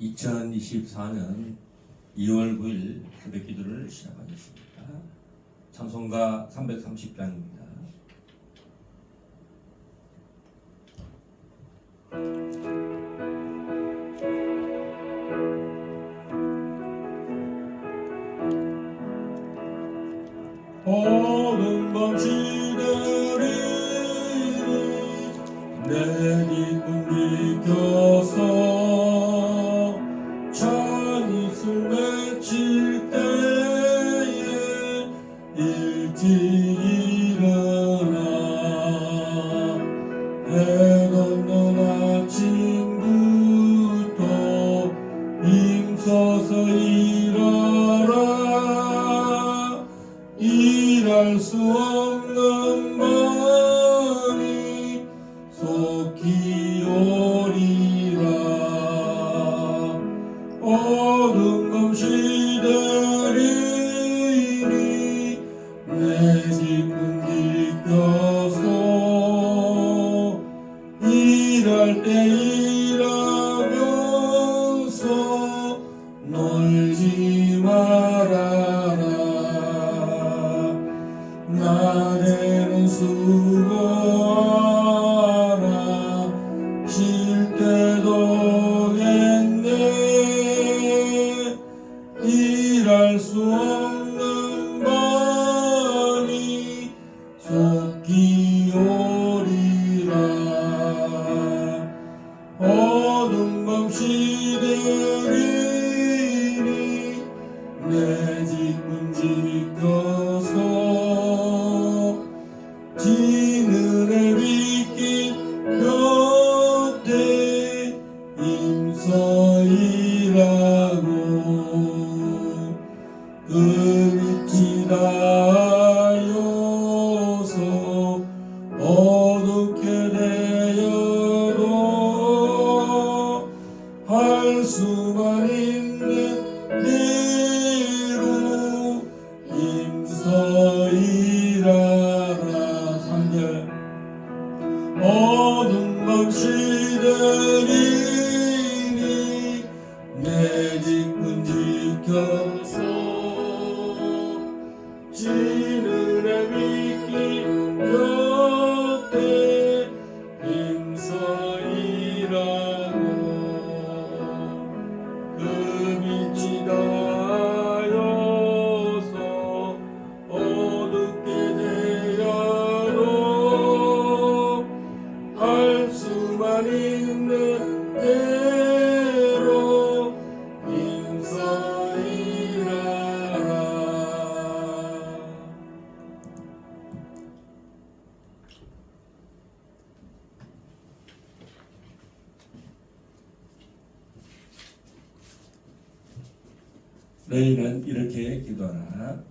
2024년 2월 9일 새벽 기도를 시작하겠습니다. 찬송가 330장입니다. 어두운 밤 시대를 내 기쁨 지켜서 찬이슬 맺힐 때에 일찍 일어나 해 돋는 아침부터 힘써서 일어라 일할 수 없는 밤이 속히 오리라. 어두운 밤 시대리니 내 기쁨 지켜서 일할 때 일하면서 놀지 말아라. 낮에는 수고하라 쉴 때도 겠네 일할 수 없는 밤이 속히 오리라. 어두운 밤 시대리니 내 기쁨 지켜서 지늘의 빛길 곁에 힘써 일하고 그 빛이 닿아서 어둡게 되어도 할 수만 있는 대로 힘써 일하라. 어두운 밤 시대리니 내 기쁨 지켜서 지늘의 빛길 곁에 힘써 일하고 그 빛이 닿아서 어둡게 되어도 할 수만 있는 대로 힘써 일하라. 너희는 이렇게 기도하라.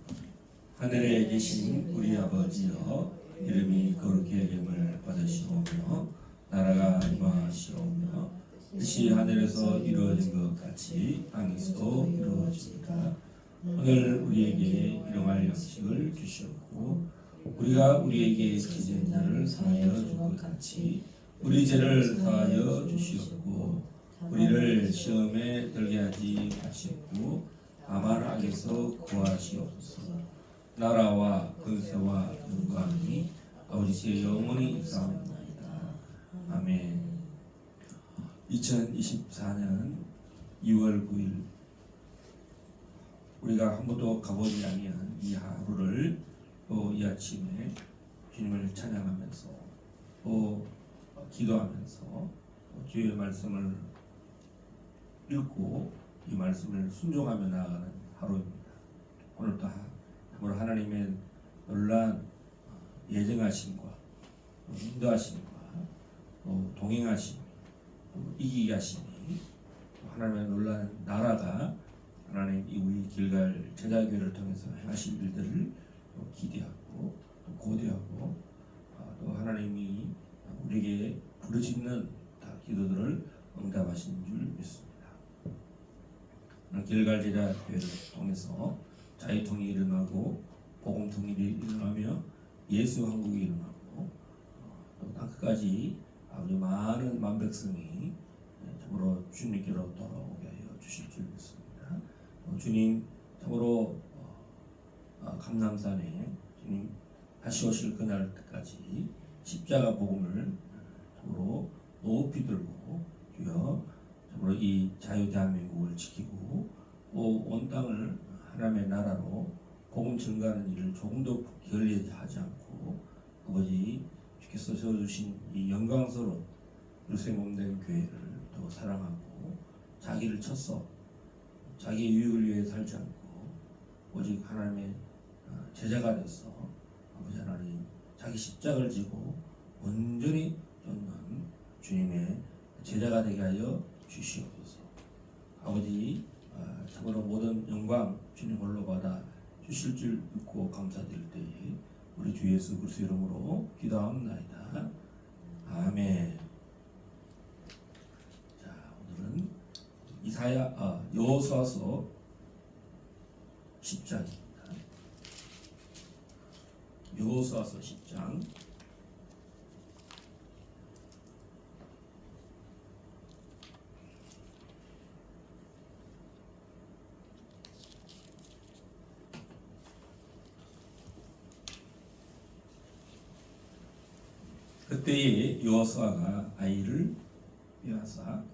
하늘에 계신 우리 아버지여, 이름이 거룩히 여김을 받으시오며 나라가 임하시오며 뜻이 하늘에서 이루어진 것 같이 땅에서도 이루어집니다. 오늘 우리에게 일용할 양식을 주시옵고 우리가 우리에게 지은 자를 사하여 줄 것 같이 우리 죄를 사하여 주시옵고 우리를 시험에 들게 하지 마시옵고 다만 악에서 구하시옵소서. 나라와 권세와 영광이 아버지의 영원히 있사옵나이다. 아멘. 2024년 2월 9일 우리가 한 번도 가보지 아니한 이 하루를 또 이 아침에 주님을 찬양하면서 또 기도하면서 주의 말씀을 읽고 이 말씀을 순종하며 나아가는 하루입니다. 오늘도 오늘 하나님의 놀라운 예정하심과 인도하심과 동행하심, 이기게 하심이 하나님의 놀라운 나라가 하나님 이 우리 길갈 제자교회를 통해서 행하실 일들을 기대하고 또 고대하고 또 하나님이 우리에게 부르짖는 기도들을 응답하신 줄 믿습니다. 길갈 제자교회를 통해서 자유통일이 일어나고 복음통일이 일어나며 예수 한국이 일어나고 또 땅끝까지 아주 많은 만백성이 참으로 주님께로 돌아오게 하여 주실 줄 믿습니다. 주님 참으로 감람산에 주님 다시 오실 그날까지 십자가 복음을 참으로 높이 들고 주여 참으로 이 자유 대한민국을 지키고 온 땅을 하나님의 나라로 복음 증가하는 일을 조금도 게을리하지 않고 아버지 주께서 세워주신 이 영광스러운 예루살렘 몸된 교회를 더 사랑하고 자기를 쳤어 자기의 유익을 위해 살지 않고 오직 하나님의 제자가 돼서 아버지 하나님 자기 십자가를 지고 온전히 쫓는 주님의 제자가 되게 하여 주시옵소서. 아버지 참으로 모든 영광 주님 홀로 받아 주실 줄 믿고 감사드릴 때에 우리 주 예수 그리스도 이름으로 기도하옵나이다. 아멘. 자, 오늘은 여호수아서 10장입니다. 여호수아서 10장 그때에 여호수아가 아이를 빼앗아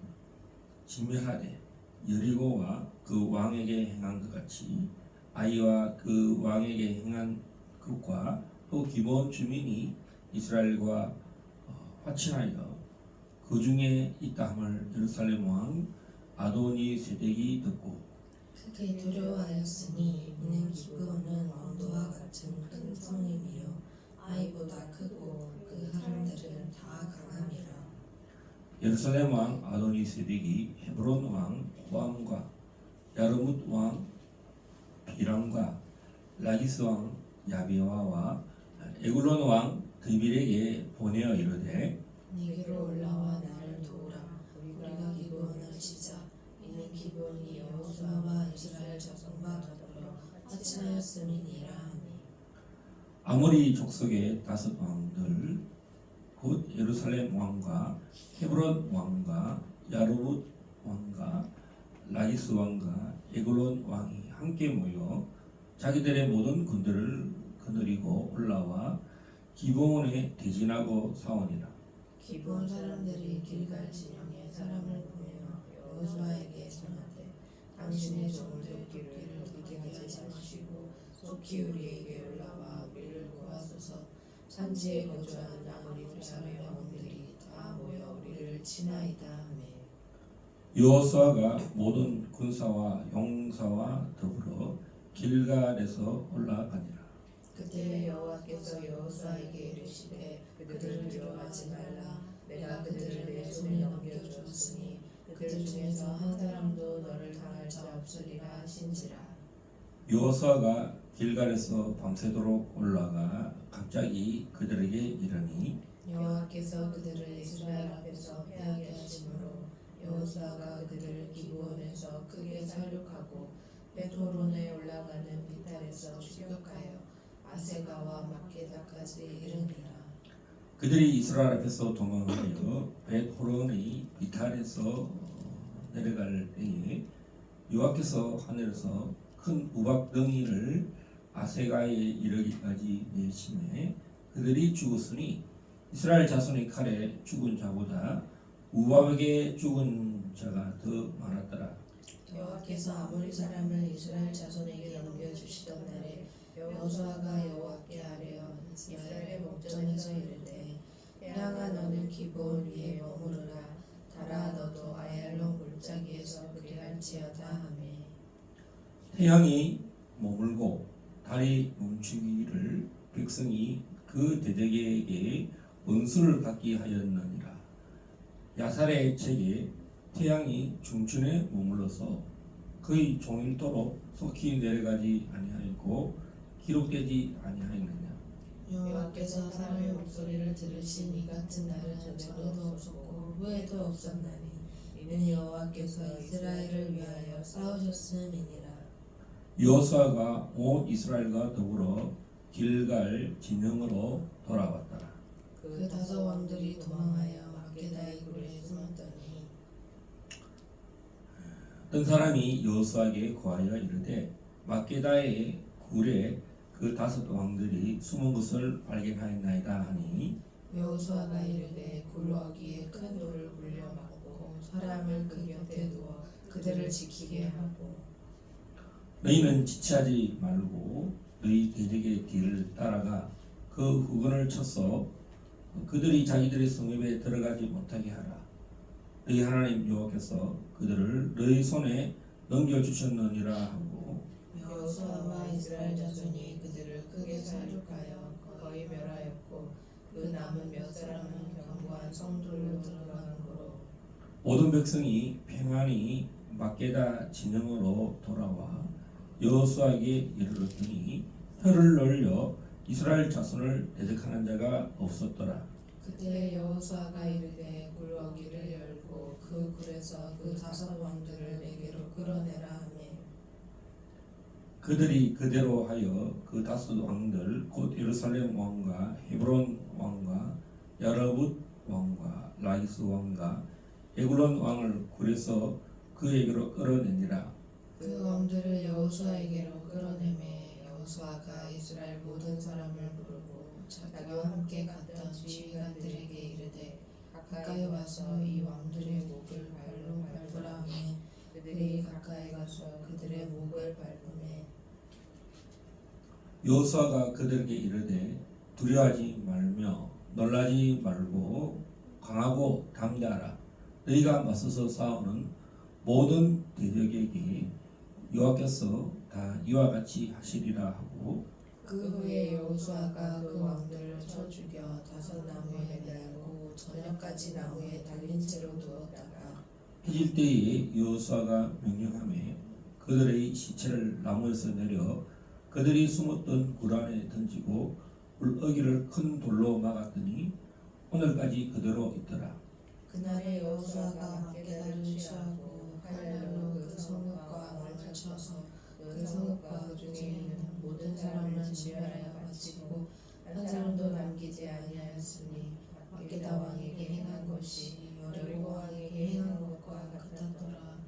진멸하되 여리고와 그 왕에게 행한 것 같이 아이와 그 왕에게 행한 것과 또 기본 주민이 이스라엘과 화친하여 그 중에 있다 함을 예루살렘 왕 아도니 세덱이 듣고 크게 두려워하였으니 이는 기브온은 왕도와 같은 큰 성임이요 아이보다 크고 그 사람들은 다 강함이라. 예루살렘 왕 아도니 세덱이 헤브론 왕 호암과 야르뭇 왕 비람과 라기스 왕 야비와와 에글론 왕 드빌에게 보내어 이르되 네게로 올라와 나를 도우라. 우리가 기브온을 치자. 이는 기브온이 여호수아와 이스라엘 자손과 더불어 화친하였음이니라 하니. 아모리 족속의 5 왕들 곧 예루살렘 왕과 헤브론 왕과 야르뭇 왕과 라기스 왕과 에글론 왕이 함께 모여 자기들의 모든 군대를 거느리고 올라와 기브온에 대진하고 싸우니라. 기브온 사람들이 길갈 진영에 사람을 보내어 여호수아에게 전하되 당신의 종들 길을 도되게 하지 마시고 속히 우리에게 올라와 우리를 구하소서. 산지에 거주하는 우리 두 사람의 왕들이 다 모여 우리를 치나이다 하매 여호수아가 모든 군사와 용사와 더불어 길갈에서 올라가니라. 그때 여호와께서 여호수아에게 이르시되 그들을 들어가지 말라. 내가 그들을 내 손에 넘겨주었으니 그들 중에서 한 사람도 너를 당할 자 없으리라 하신지라. 여호수아가 길갈에서 밤새도록 올라가 갑자기 그들에게 이르니 여호와께서 그들을 이스라엘 앞에서 패하게 하심으로 여호수아가 그들을 기브온에서 크게 살육하고 베토론에 올라가는 비탈에서 추격하여 아세가와 막게다까지 이르니라. 그들이 이스라엘 앞에서 도망하여 벳호론의 비탈에서 내려갈 때에 여호와께서 하늘에서 큰 우박덩이를 아세가에 이르기까지 내심에 그들이 죽었으니 이스라엘 자손의 칼에 죽은 자보다 우박에 죽은 자가 더 많았더라. 여호와께서 아모리 사람을 이스라엘 자손에게 넘겨주시던 날에 여호수아가 여호와께 아뢰어 이스라엘의 목전에서 이르되 향한 너는 기브온 위에 머무르라. 달아 너도 아얄론 골짜기에서 그리할지어다 하매 태양이 머물고 달이 멈추기를 백성이 그 대적에게 원수를 갖게 하였느니라. 야살의 책에 태양이 중춘에 머물러서 거의 종일도록 속히 내려가지 아니하였고 기록되지 아니하였느냐. 여호와께서 사람의 목소리를 들으신 이 같은 날은 전에도 없었고 후에도 없었나니 이는 여호와께서 이스라엘을 위하여 싸우셨음이니라. 여호수아가 온 이스라엘과 더불어 길갈 진영으로 돌아왔더라. 그 5 왕들이 도망하여 막게다의 굴에 숨었더니 어떤 사람이 여호수아에게 고하여 이르되 막게다의 굴에 그 5 왕들이 숨은 것을 발견하였나이다 하니 여호수아가 이르되 굴러기에 큰 돌을 굴려막고 사람을 그 곁에 두어 그들을 지키게 하고 너희는 지체하지 말고 너희 대적의 뒤를 따라가 그 후근을 쳐서 그들이 자기들의 성읍에 들어가지 못하게 하라. 너희 하나님 여호와께서 그들을 너희 손에 넘겨주셨느니라 하고 여호수아와 이스라엘 자손이 그들을 크게 살육하여 거의 멸하였고 그 남은 몇 사람은 견고한 성들로 들어가므로 모든 백성이 평안히 막게다 진영으로 돌아와 여호수아에게 이르렀더니 혀를 놀려 이스라엘 자손을 대적하는 자가 없었더라. 그때 여호수아가 이르되 굴러기를 열고 그 굴에서 그 5 왕들을 내게로 끌어내라 하매 그들이 그대로 하여 그 5 왕들 곧 예루살렘 왕과 헤브론 왕과 야르뭇 왕과 라기스 왕과 에글론 왕을 굴에서 그에게로 끌어내니라. 그 왕들을 여호수아에게로 끌어내매 여호수아가 이스라엘 모든 사람을 부르고 자기와 함께 갔던 지휘관들에게 이르되 가까이 와서 이 왕들의 목을 발로 밟으라 하매 그들이 가까이 가서 그들의 목을 밟으매 여호수아가 그들에게 이르되 두려워하지 말며 놀라지 말고 강하고 담대하라. 너희가 맞서서 싸우는 모든 대적에게 여호와께서 다 이와 같이 하시리라 하고 그 후에 여호수아가 그 왕들을 쳐 죽여 5 나무에 매고 저녁까지 나무에 달린 채로 두었다가 해질 때에 여호수아가 명령하매 그들의 시체를 나무에서 내려 그들이 숨었던 굴 안에 던지고 굴어기를 큰 돌로 막았더니 오늘까지 그대로 있더라. 그날에 여호수아가 막게다를 취하고 칼날로 그 성읍과 왕을 쳐서 그 성읍과 그 중에 있는 모든 사람을 진멸하여 바치고 한 사람도 남기지 아니하였으니 막게다 왕에게 행한 것이 여리고 왕에게 행한 것과 같았더라.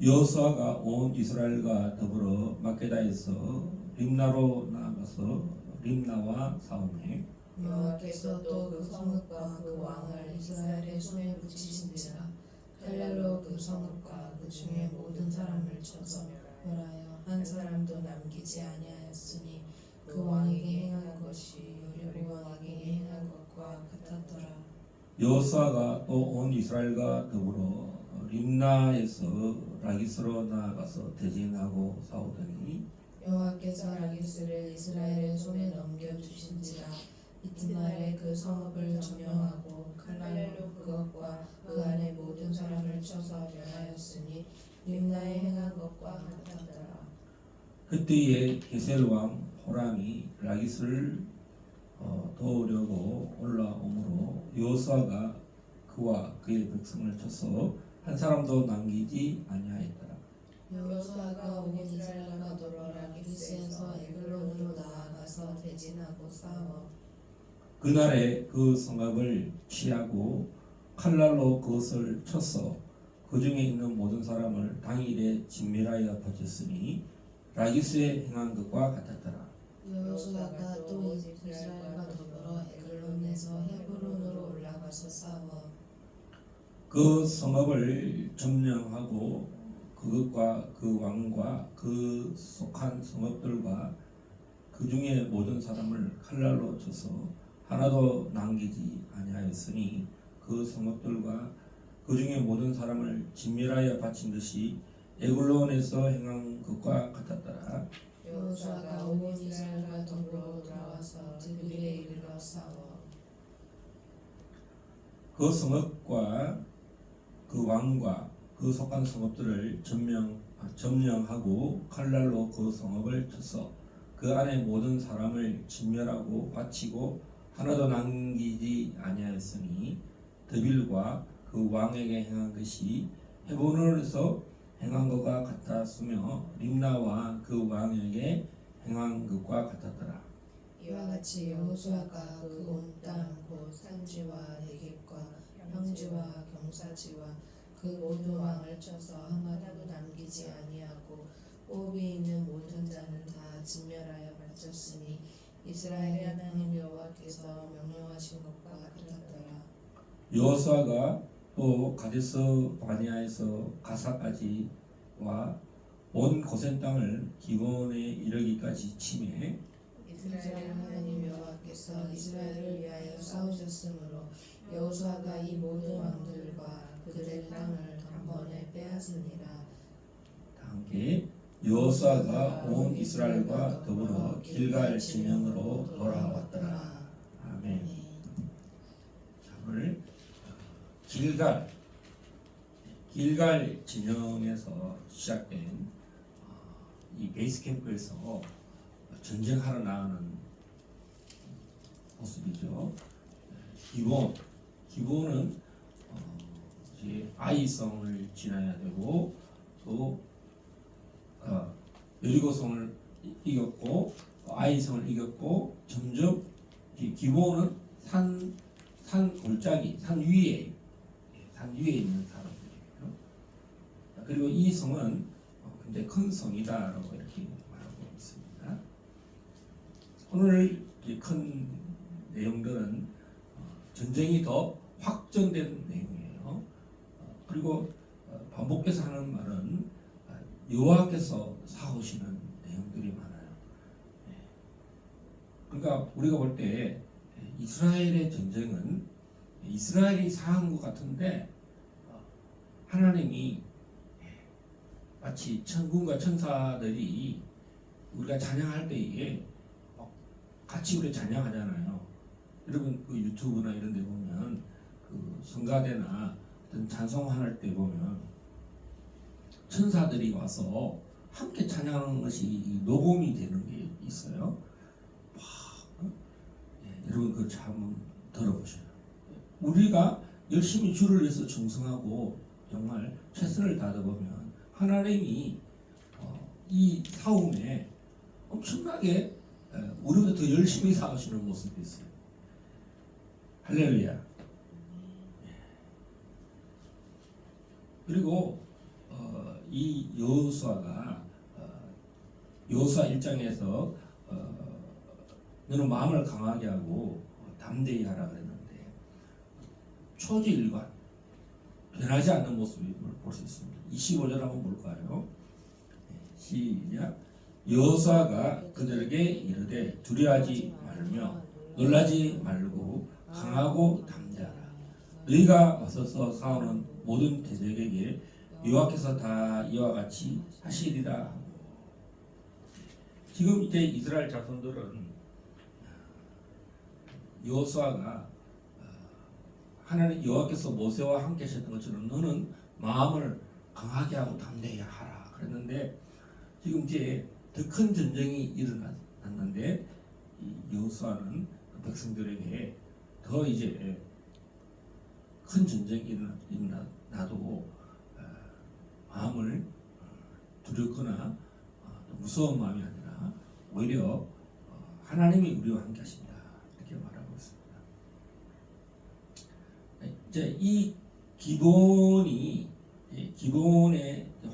여호수아가 온 이스라엘과 더불어 막게다에서 림나로 나아가서 림나와 싸우매 여호와께서 또 그 성읍과 그 왕을 이스라엘의 손에 붙이신지라 칼날로 그 성읍과 그 중에 모든 사람을 쳐서 멸하여 한 사람도 남기지 아니하였으니 그 왕에게 행한 것이 여리고 왕에게 행한 것과 같았더라. 여호수아가 또 온 이스라엘과 더불어 림나에서 라기스로 나아가서 대진하고 싸우더니 여호와께서 라기스를 이스라엘의 손에 넘겨주신지라 이튿날에 그 성읍을 점령하고 칼날로 그것과 그 안에 모든 사람을 쳐서 멸하였으니 림나에 행한 것과 같았더라. 그때에 게셀 왕 호람이 라기스를 도우려고 올라오므로 여호수아가 그와 그의 백성을 쳐서 한 사람도 남기지 아니하였더라. 여호수아가 온 이스라엘과 더불어 라기스에서 에글론으로 나아가서 대진하고 싸워 그날에 그 성읍을 취하고 칼날로 그것을 쳤어 그 중에 있는 모든 사람을 당일에 진멸하여 바쳤으니 라기스에 행한 것과 같았더라. 여호수아가 또 이스라엘과 더불어 에글론에서 헤브론으로 올라가서 싸워 그 성읍을 점령하고 그것과 그 왕과 그 속한 성읍들과 그 중에 모든 사람을 칼날로 쳐서 하나도 남기지 아니하였으니 그 성읍들과 그 중에 모든 사람을 진멸하여 바친 것이 에글론에서 행한 것과 같았더라. 여호수아가 온 이스라엘과 더불어 돌아와서 드빌에 이르러 싸워 그 성읍과 그 왕과 그 속한 성읍들을 점령하고 칼날로 그 성읍을 쳐서 그 안에 모든 사람을 진멸하고 바치고 하나도 남기지 아니하였으니 드빌과 그 왕에게 행한 것이 헤브론에서 행한 것과 같았으며 림나와 그 왕에게 행한 것과 같았더라. 이와 같이 여호수아가 그 온 땅 곧 산지와 내겝과 평지와 경사지와 그 모든 왕을 쳐서 하나도 남기지 아니하고 호흡이 있는 모든 자는 다 진멸하여 바쳤으니 이스라엘의 하나님 여호와께서 명령하신 것과 같았더라. 여호수아가 또 가데스 바네아에서 가사까지와 온 고센 땅을 기본에 이르기까지 침해 이스라엘 하나님 여호와께서 이스라엘을 위하여 싸우셨으므로 여호수아가 이 모든 왕들과 그들의 땅을 단번에 빼앗으니라. 다 함께 여호수아가 온 이스라엘과 더불어 길갈 진영으로 돌아왔더라. 아멘. 자, 오늘 길갈 진영에서 시작된 이 베이스 캠프에서 전쟁하러 나가는 모습이죠. 기본은 이제 아이성을 지나야 되고 또 여리고성을 이겼고 아이성을 이겼고 점점 기본은 산 골짜기 산 위에 있는 사람들이에요. 그리고 이 성은 굉장히 큰 성이다라고 이렇게 말하고 있습니다. 오늘 큰 내용들은 전쟁이 더 확전된 내용이에요. 그리고 반복해서 하는 말은 여호와께서 싸우시는 내용들이 많아요. 그러니까 우리가 볼 때 이스라엘의 전쟁은 이스라엘이 상한 것 같은데 하나님이 마치 천군과 천사들이 우리가 찬양할 때에 같이 우리 찬양하잖아요. 여러분 그 유튜브나 이런 데 보면 그 성가대나 어떤 찬송할 때 보면 천사들이 와서 함께 찬양하는 것이 녹음이 되는 게 있어요. 여러분 그거 참 들어보셔요. 우리가 열심히 주를 위해서 충성하고 정말 최선을 다하보면 하나님이 이 싸움에 엄청나게 우리보다 더 열심히 싸우시는 모습이 있어요. 할렐루야. 그리고 이 여호수아가 여호수아 1장에서 너는 마음을 강하게 하고 담대히 하라 그랬는데 초지일관 변하지 않는 모습을 볼 수 있습니다. 25절 한번 볼까요? 시작. 여호수아가 그들에게 이르되 두려워하지 말며 놀라지 말고 강하고 담대하라. 너희가 맞서서 싸우는 모든 대적에게 여호와께서 다 이와 같이 하시리라. 지금 이제 이스라엘 자손들은 여호수아가 하나님 여호와께서 모세와 함께 하셨던 것처럼 너는 마음을 강하게 하고 담대히 하라 그랬는데 지금 이제 더 큰 전쟁이 일어났는데 이 여호수아는 백성들에게 더 이제 큰 전쟁이 일어나도 마음을 두렵거나 무서운 마음이 아니라 오히려 하나님이 우리와 함께 하신다 이렇게 말하고 있습니다. 이제 이 기본의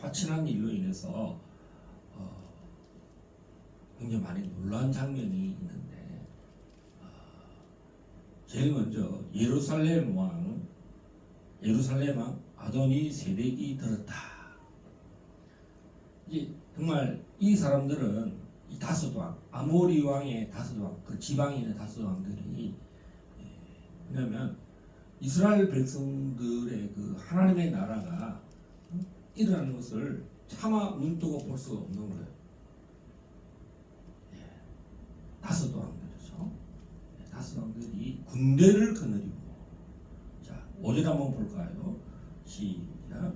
화친한 일로 인해서 굉장히 많이 놀란 장면이 있는데 제일 먼저 예루살렘 왕 아도니 세덱이 들었다. 이제 정말 이 사람들은 이 다섯 왕 아모리 왕의 다섯 왕 그 지방에 있는 다섯 왕들이 왜냐하면 이스라엘 백성들의 그 하나님의 나라가 일어나는 것을 차마 눈뜨고 볼 수 없는 거예요. 다섯 왕들이죠. 다섯 왕들이 군대를 거느리고 자 5절 한번 볼까요? 시작.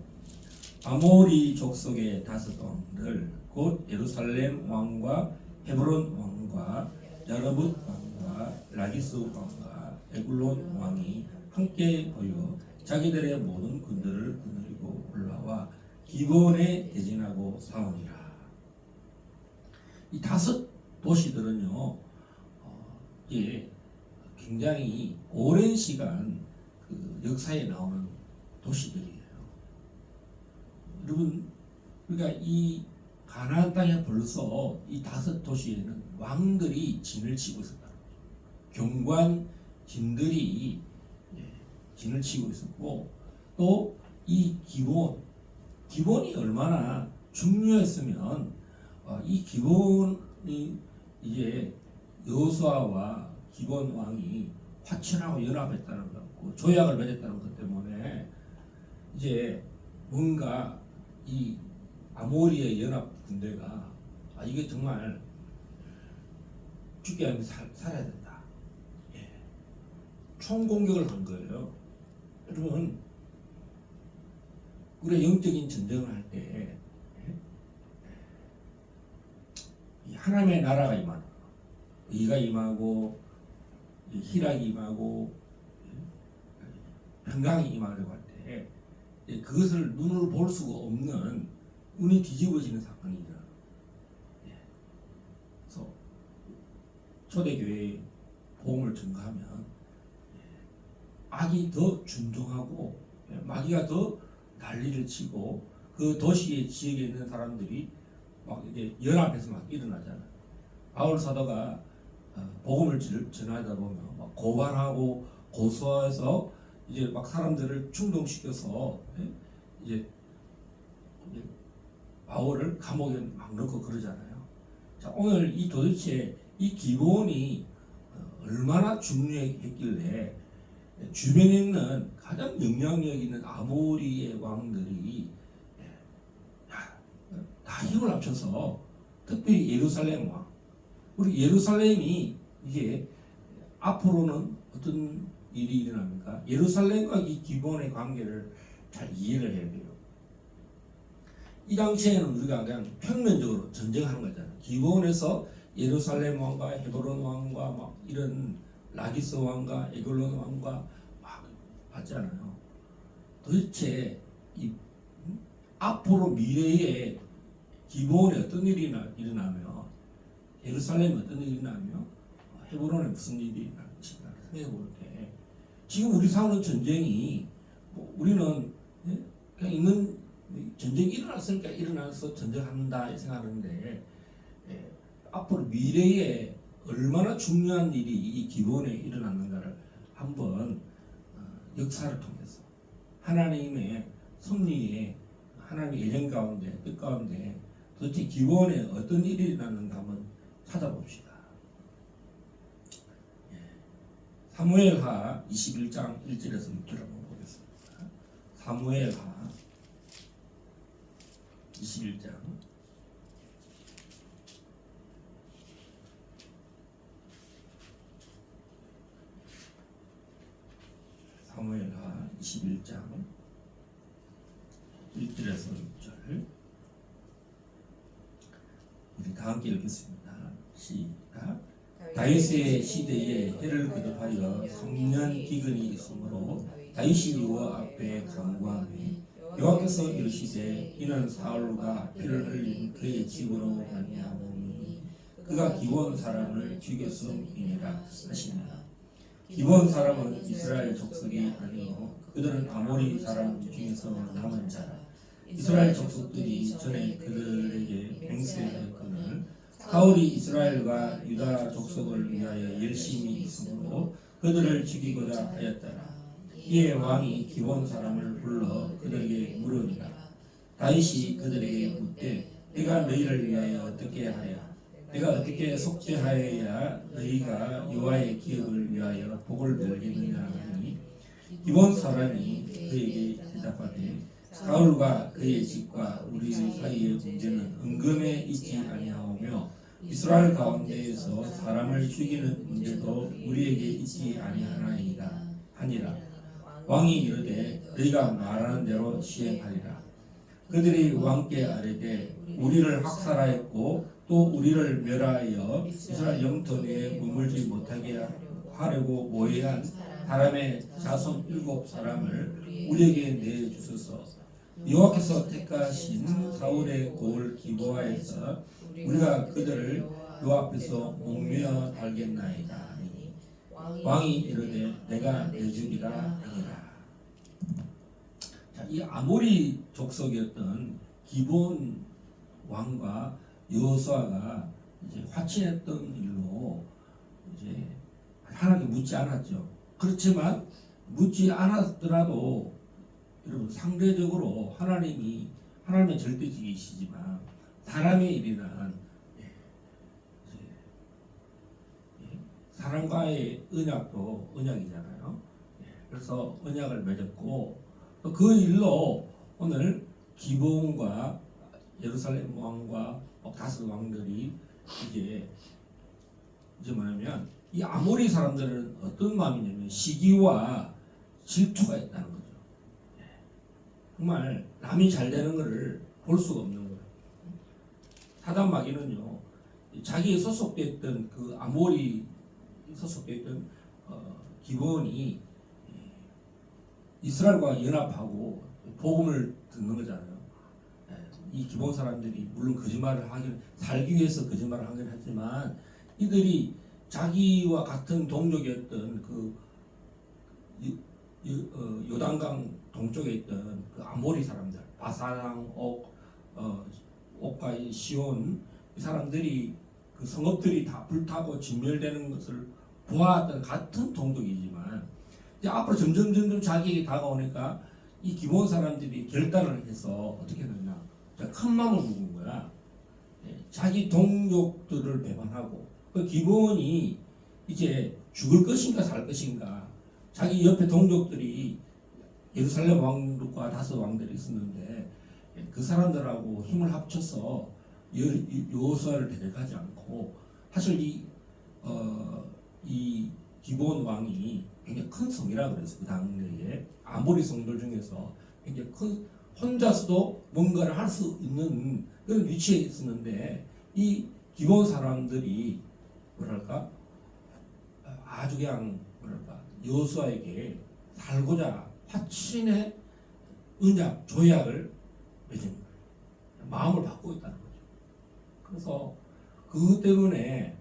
아모리 족속의 다섯 왕들 곧 예루살렘 왕과 헤브론 왕과 여러붓 왕과 라기스 왕과 에글론 왕이 함께 보여 자기들의 모든 군대를 거느리고 올라와 기본에 대진하고 싸우니라. 이 다섯 도시들은요, 이게 굉장히 오랜 시간 그 역사에 나오는 도시들이에요. 여러분, 그러니까 이 가나안 땅에 벌써 이 5도시에는 왕들이 진을 치고 있었다. 경관 진들이 진을 치고 있었고, 또 이 기본이 얼마나 중요했으면 이 기본이 이제 여호수아와 기본 왕이 화친하고 연합했다는 것, 조약을 맺었다는 것 때문에 이제 뭔가 이 아모리의 연합 군대가 이게 정말 죽게 하면 살아야 된다. 총 공격을 한 거예요. 여러분, 우리가 영적인 전쟁을 할 때 하나님의 나라가 임하는 거예요. 의가 임하고 희락이 임하고 평강이 임하려고 할 때 그것을 눈으로 볼 수가 없는 운이 뒤집어지는 사건이 일어나요. 그래서 초대교회에 복음을 전가하면 악이 더 준동하고 마귀가 더 난리를 치고 그 도시의 지역에 있는 사람들이 막 이제 연합해서 막 일어나잖아요. 바울 사도가 복음을 전하다 보면 막 고발하고 고소해서 이제 막 사람들을 충동시켜서 이제 바울을 감옥에 막 넣고 그러잖아요. 자, 오늘 이 도대체 이 기본이 얼마나 중요했길래 주변에 있는 가장 영향력 있는 아모리의 왕들이 다 힘을 합쳐서 특별히 예루살렘 왕, 우리 예루살렘이 이제 앞으로는 어떤 일이 일어납니까? 예루살렘과 이 기본의 관계를 잘 이해를 해야 돼요. 이 당시에는 우리가 그냥 평면적으로 전쟁하는 거잖아요. 기본에서 예루살렘 왕과 헤브론 왕과 막 이런 라기스 왕과 에글론 왕과 막 하잖아요. 도대체 이 앞으로 미래에 기본에 어떤 일이 일어나며 예루살렘에 어떤 일이 일어나며 헤브론에 무슨 일이 일어날지 생각해 볼 때 지금 우리 싸우는 전쟁이 우리는 그냥 있는 전쟁이 일어났으니까 일어나서 전쟁한다 생각하는데 앞으로 미래에 얼마나 중요한 일이 이 기본에 일어났는가를 한번 역사를 통해서 하나님의 섭리에 하나님의 예정 가운데 뜻 가운데 도대체 기본에 어떤 일이 일어났는가 한번 찾아봅시다. 사무엘하 21장 1절에서 6절 한번 보겠습니다. 사무엘하 21장 사무엘하 21장 1절에서 6절 우리 다 함께 읽겠습니다. 시작. 다윗의 시대에 해를 거듭하여 3년 기근이 있으므로 다윗이 여호와 앞에 간구하매 여호와께서 이르시되 이는 사울과 피를 흘린 그의 집으로 말미암으니 그가 기본 사람을 죽였음이니라 하시니라. 기본 사람은 이스라엘 족속이 아니요 그들은 아모리 사람 중에서 남은 자라. 이스라엘 족속들이 전에 그들에게 맹세하였거늘 사울이 이스라엘과 유다 족속을 위하여 열심히 있으므로 그들을 죽이고자 하였더라. 이에 왕이 기본 사람을 불러 그들에게 물으니라. 다윗이 그들에게 묻되 내가 너희를 위하여 어떻게 하랴? 내가 어떻게 속죄하여야 너희가 여호와의 기업을 위하여 복을 들겠느냐 하니 기본 사람이 그에게 대답하되 사울과 그의 집과 우리 사이의 문제는 은금에 있지 아니하오며 이스라엘 가운데에서 사람을 죽이는 문제도 우리에게 있지 아니하나이다 하니라. 왕이 이르되 너희가 말하는 대로 시행하리라. 그들이 왕께 아뢰되 우리를 학살하였고 또 우리를 멸하여 이스라엘 영토 내에 머물지 못하게 하려고 모해한 사람의 자손 7사람을 우리에게 내주소서. 여호와께서 택하신 사울의 고을 기브아에서 우리가 그들을 여호와 앞에서 목매어 달겠나이다 하니 왕이 이르되 내가 내주리라 하니라. 자, 이 아모리 족속이었던 기본 왕과 여호수아가 이제 화친했던 일로 이제 하나님께 묻지 않았죠. 그렇지만 묻지 않았더라도 여러분 상대적으로 하나님의 절대적이시지만 사람의 일이란 사람과의 언약도 언약이잖아요. 그래서 언약을 맺었고 또 그 일로 오늘 기브온과 예루살렘 왕과 다섯 왕들이 이제 뭐냐면 이 아모리 사람들은 어떤 마음이냐면 시기와 질투가 있다는 거죠. 정말 남이 잘 되는 것을 볼 수가 없는 거예요. 사단 마귀는요, 자기에 소속됐던 그 아모리 소속됐던 기브온이 이스라엘과 연합하고 복음을 듣는 거잖아요. 이 기본 사람들이 물론 거짓말을 하긴 살기 위해서 거짓말을 하긴 하지만 이들이 자기와 같은 동족이었던 그 요단강 동쪽에 있던 그 아모리 사람들 바사랑 옥과 시온 이 사람들이 그 성읍들이 다 불타고 진멸되는 것을 보았던 같은 동족이지만 이제 앞으로 점점 자기에게 다가오니까 이 기본 사람들이 결단을 해서 어떻게 했느냐 큰 마음을 먹은 거야. 자기 동족들을 배반하고 그 기본이 이제 죽을 것인가 살 것인가 자기 옆에 동족들이 예루살렘 왕과 다섯 왕들이 있었는데 그 사람들하고 힘을 합쳐서 여호수아를 대적하지 않고 사실 이 기브온 왕이 굉장히 큰 성이라 그래서 그 당대에 아모리 성들 중에서 굉장히 큰 혼자서도 뭔가를 할 수 있는 그런 위치에 있었는데 이 기브온 사람들이 뭐랄까 아주 그냥 뭐랄까 여호수아에게 살고자 화친의 언약 조약을 맺은 거예요. 마음을 바꾸고 있다는 거죠. 그래서 그것 때문에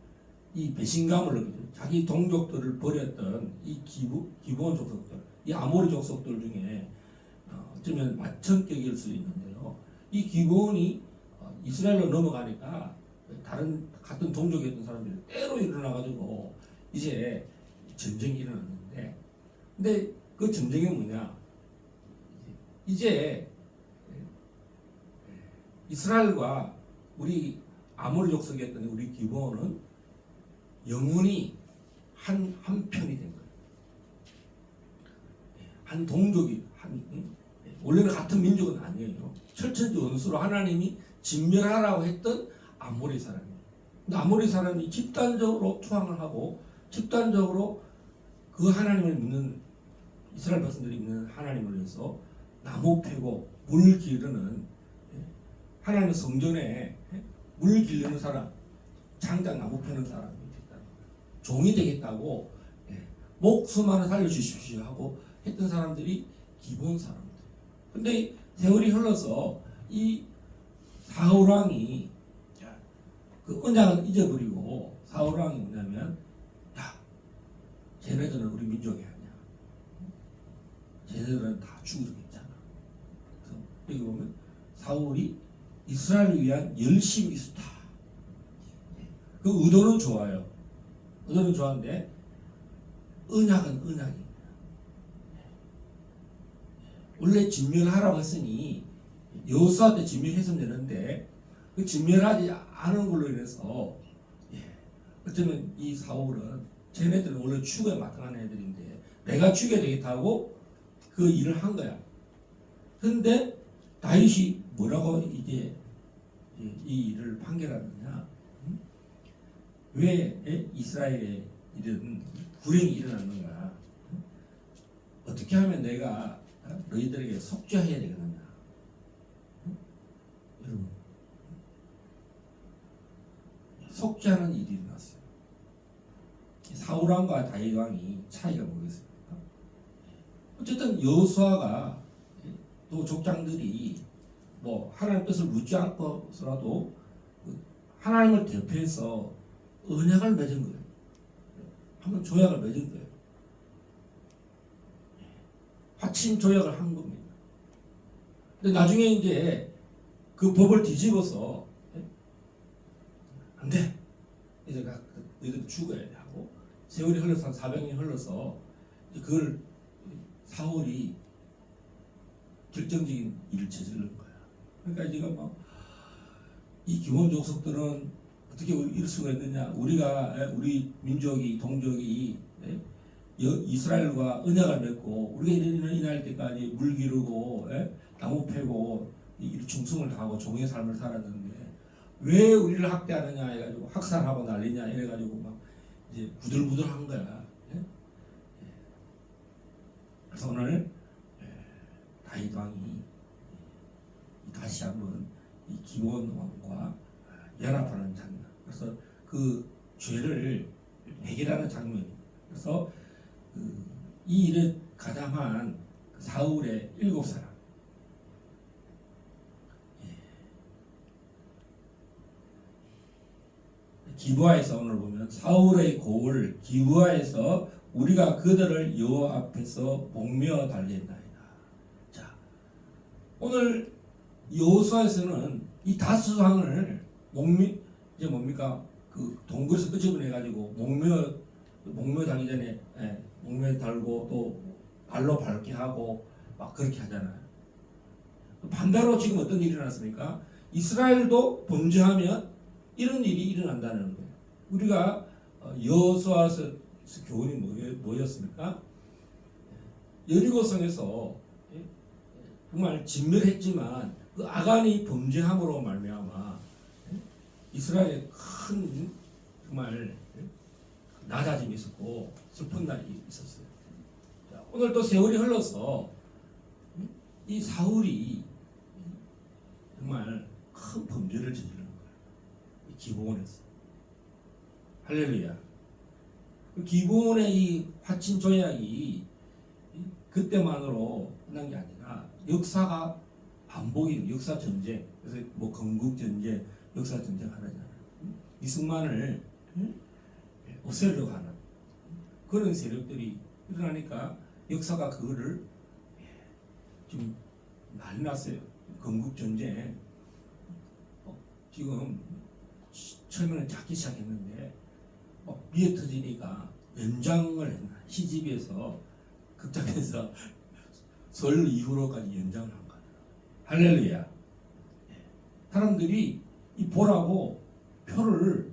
이 배신감을 느끼죠. 자기 동족들을 버렸던 이 기브온 족속들, 이 아모리 족속들 중에 어쩌면 마천격일 수 있는데요. 이 기브온이 이스라엘로 넘어가니까 다른 같은 동족이었던 사람들이 때로 일어나가지고 이제 전쟁이 일어났는데, 근데 그 전쟁이 뭐냐? 이제 이스라엘과 우리 아모리 족속이었던 우리 기브온은 영원히 한 편이 된 거예요. 한 동족이 원래는 같은 민족은 아니에요. 철천지 원수로 하나님이 진멸하라고 했던 아모리 사람이에요. 근데 아모리 사람이 집단적으로 투항을 하고 집단적으로 그 하나님을 믿는 이스라엘 백성들이 믿는 하나님을 위해서 나무 패고 물 기르는 하나님의 성전에 물 기르는 사람, 장작 나무 패는 사람이 됐다. 종이 되겠다고 목숨 하나 살려주십시오 하고 했던 사람들이 기본 사람들. 근데 세월이 흘러서 이 사울 왕이 그 언약을 잊어버리고 사울 왕이 뭐냐면 야, 쟤네들은 우리 민족이 아니야. 쟤네들은 다 죽어도 괜찮아. 그래서 여기 보면 사울이 이스라엘을 위한 열심이 있었다. 그 의도는 좋아요. 의도는 좋아하는데 언약은 언약이에요. 원래 진멸하라고 했으니 여호수아 때 진멸했으면 되는데 그 진멸하지 않은 걸로 인해서 어쩌면 이 사울은 쟤네들은 원래 죽어야 마땅한 애들인데 내가 죽여야 되겠다고 그 일을 한 거야. 근데 다윗이 뭐라고 이제 이 일을 판결하느냐? 왜 이스라엘에 이런 불행이 일어났는가? 어떻게 하면 내가 너희들에게 속죄해야 되겠느냐? 여러분, 속죄하는 일이 일어났어요. 사울 왕과 다윗 왕이 차이가 뭐겠습니까? 어쨌든 여호수아가 또 족장들이 뭐 하나님 뜻을 묻지 않고서라도 하나님을 대표해서 언약을 맺은 거예요. 한번 조약을 맺은 거예요. 화친 조약을 한 겁니다. 근데 나중에 이제 그 법을 뒤집어서 안 돼. 너희들 죽어야 돼 하고 세월이 흘러서 한 400년이 흘러서 그걸 사울이 결정적인 일을 저지른 거야. 그러니까 지금 이 기본 족속들은 어떻게 이럴 수가 있느냐? 우리 민족이 동족이 이스라엘과 언약을 맺고 우리가 이날 때까지 물 기르고 나무 패고 이 충성을 다하고 종의 삶을 살았는데 왜 우리를 학대하느냐 해가지고 학살하고 난리냐 이래가지고 막 이제 부들부들한 거야. 그래서 오늘 다윗 왕이 다시 한번 이 기본 왕과 연합하는 장면. 그래서 그 죄를 해결하는 장면. 그래서 이 일에 가담한 사울의 7사람. 기브아에서 오늘 보면 사울의 고을 기브아에서 우리가 그들을 여호와 앞에서 목매어 달렸나이다. 자, 오늘 여호수아에서는 이 다스왕을 이제 뭡니까 그 동굴에서 끄집어내 가지고 목매어 달기 전에 목매어 달고 또 발로 밟게 하고 막 그렇게 하잖아요. 반대로 지금 어떤 일이 일어났습니까? 이스라엘도 범죄하면 이런 일이 일어난다는 거예요. 우리가 여호수아서 교훈이 뭐였습니까? 여리고성에서 정말 진멸했지만 그 아간이 범죄함으로 말미암아 이스라엘에 큰 정말 낮아짐이 있었고 슬픈 날이 있었어요. 자, 오늘 또 세월이 흘러서 이 사울이 정말 큰 범죄를 저지른 거예요. 기브온에서. 할렐루야. 기브온의 이 화친 조약이 그때만으로 끝난 게 아니라 역사가 반복이 역사 전쟁. 그래서 뭐 건국 전쟁, 역사 전쟁 하잖아요. 이승만을 없애려고 하는 그런 세력들이 일어나니까 역사가 그거를 좀 난리 났어요. 건국 전쟁. 지금 처음에는 작기 시작했는데 미에 터지니까 연장을 했나 시집에서 극장에서 설 이후로까지 연장을 한 거예요. 할렐루야. 사람들이 이 보라고 표를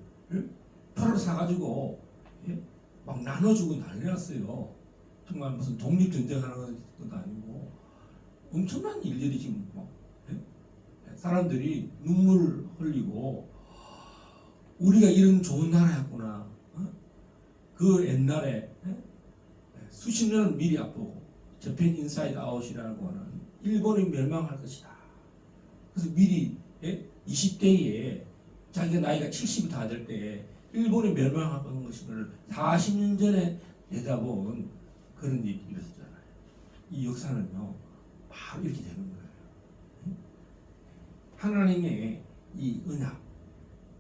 사가지고 막 나눠주고 난리 났어요. 정말 무슨 독립전쟁하는 것도 아니고 엄청난 일들이 지금 막 사람들이 눈물을 흘리고 우리가 이런 좋은 나라였구나. 그 옛날에 수십 년을 미리 앞두고 저펜 인사이드 아웃이라고 하는 일본이 멸망할 것이다. 그래서 미리 20대에 자기가 나이가 70이 다 될 때 일본이 멸망할 것을 40년 전에 내다본 그런 일이 있었잖아요. 이 역사는요 바로 이렇게 되는 거예요. 하나님의 이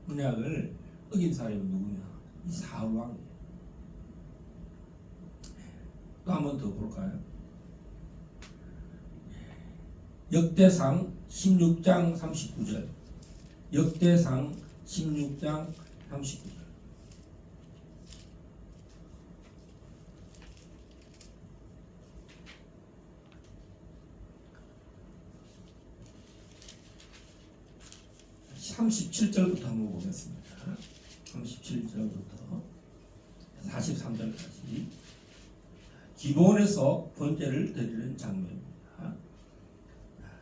언약을 어긴 사람이 누구냐? 이 사울 왕이에요. 또 한 번 더 볼까요? 역대상 16장 39절. 역대상 16장 39절. (37절부터) 한번 보겠습니다. 37절부터 43절까지 기브온에서 번제를 드리는 장면입니다.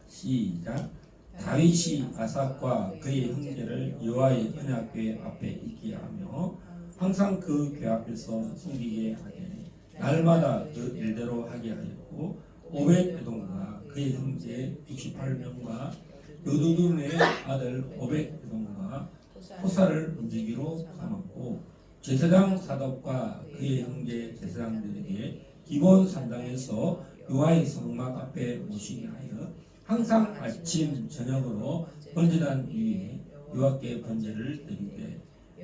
시작. 다윗이 아삭과 그의 형제를 여호와의 언약궤 앞에 있게 하며 항상 그 궤 앞에서 숨기게 하되 날마다 그 일대로 하게 하였고 오벳에돔과 그의 형제 68명과 여두둔의 아들 오벳에돔과 호사를 움직이로 삼았고 제사장 사독과 그의 형제 제사장들에게 기본 산당에서 여호와의 성막 앞에 모시게 하여 항상 아침 저녁으로 번제단 위에 여호와께 번제를 드리되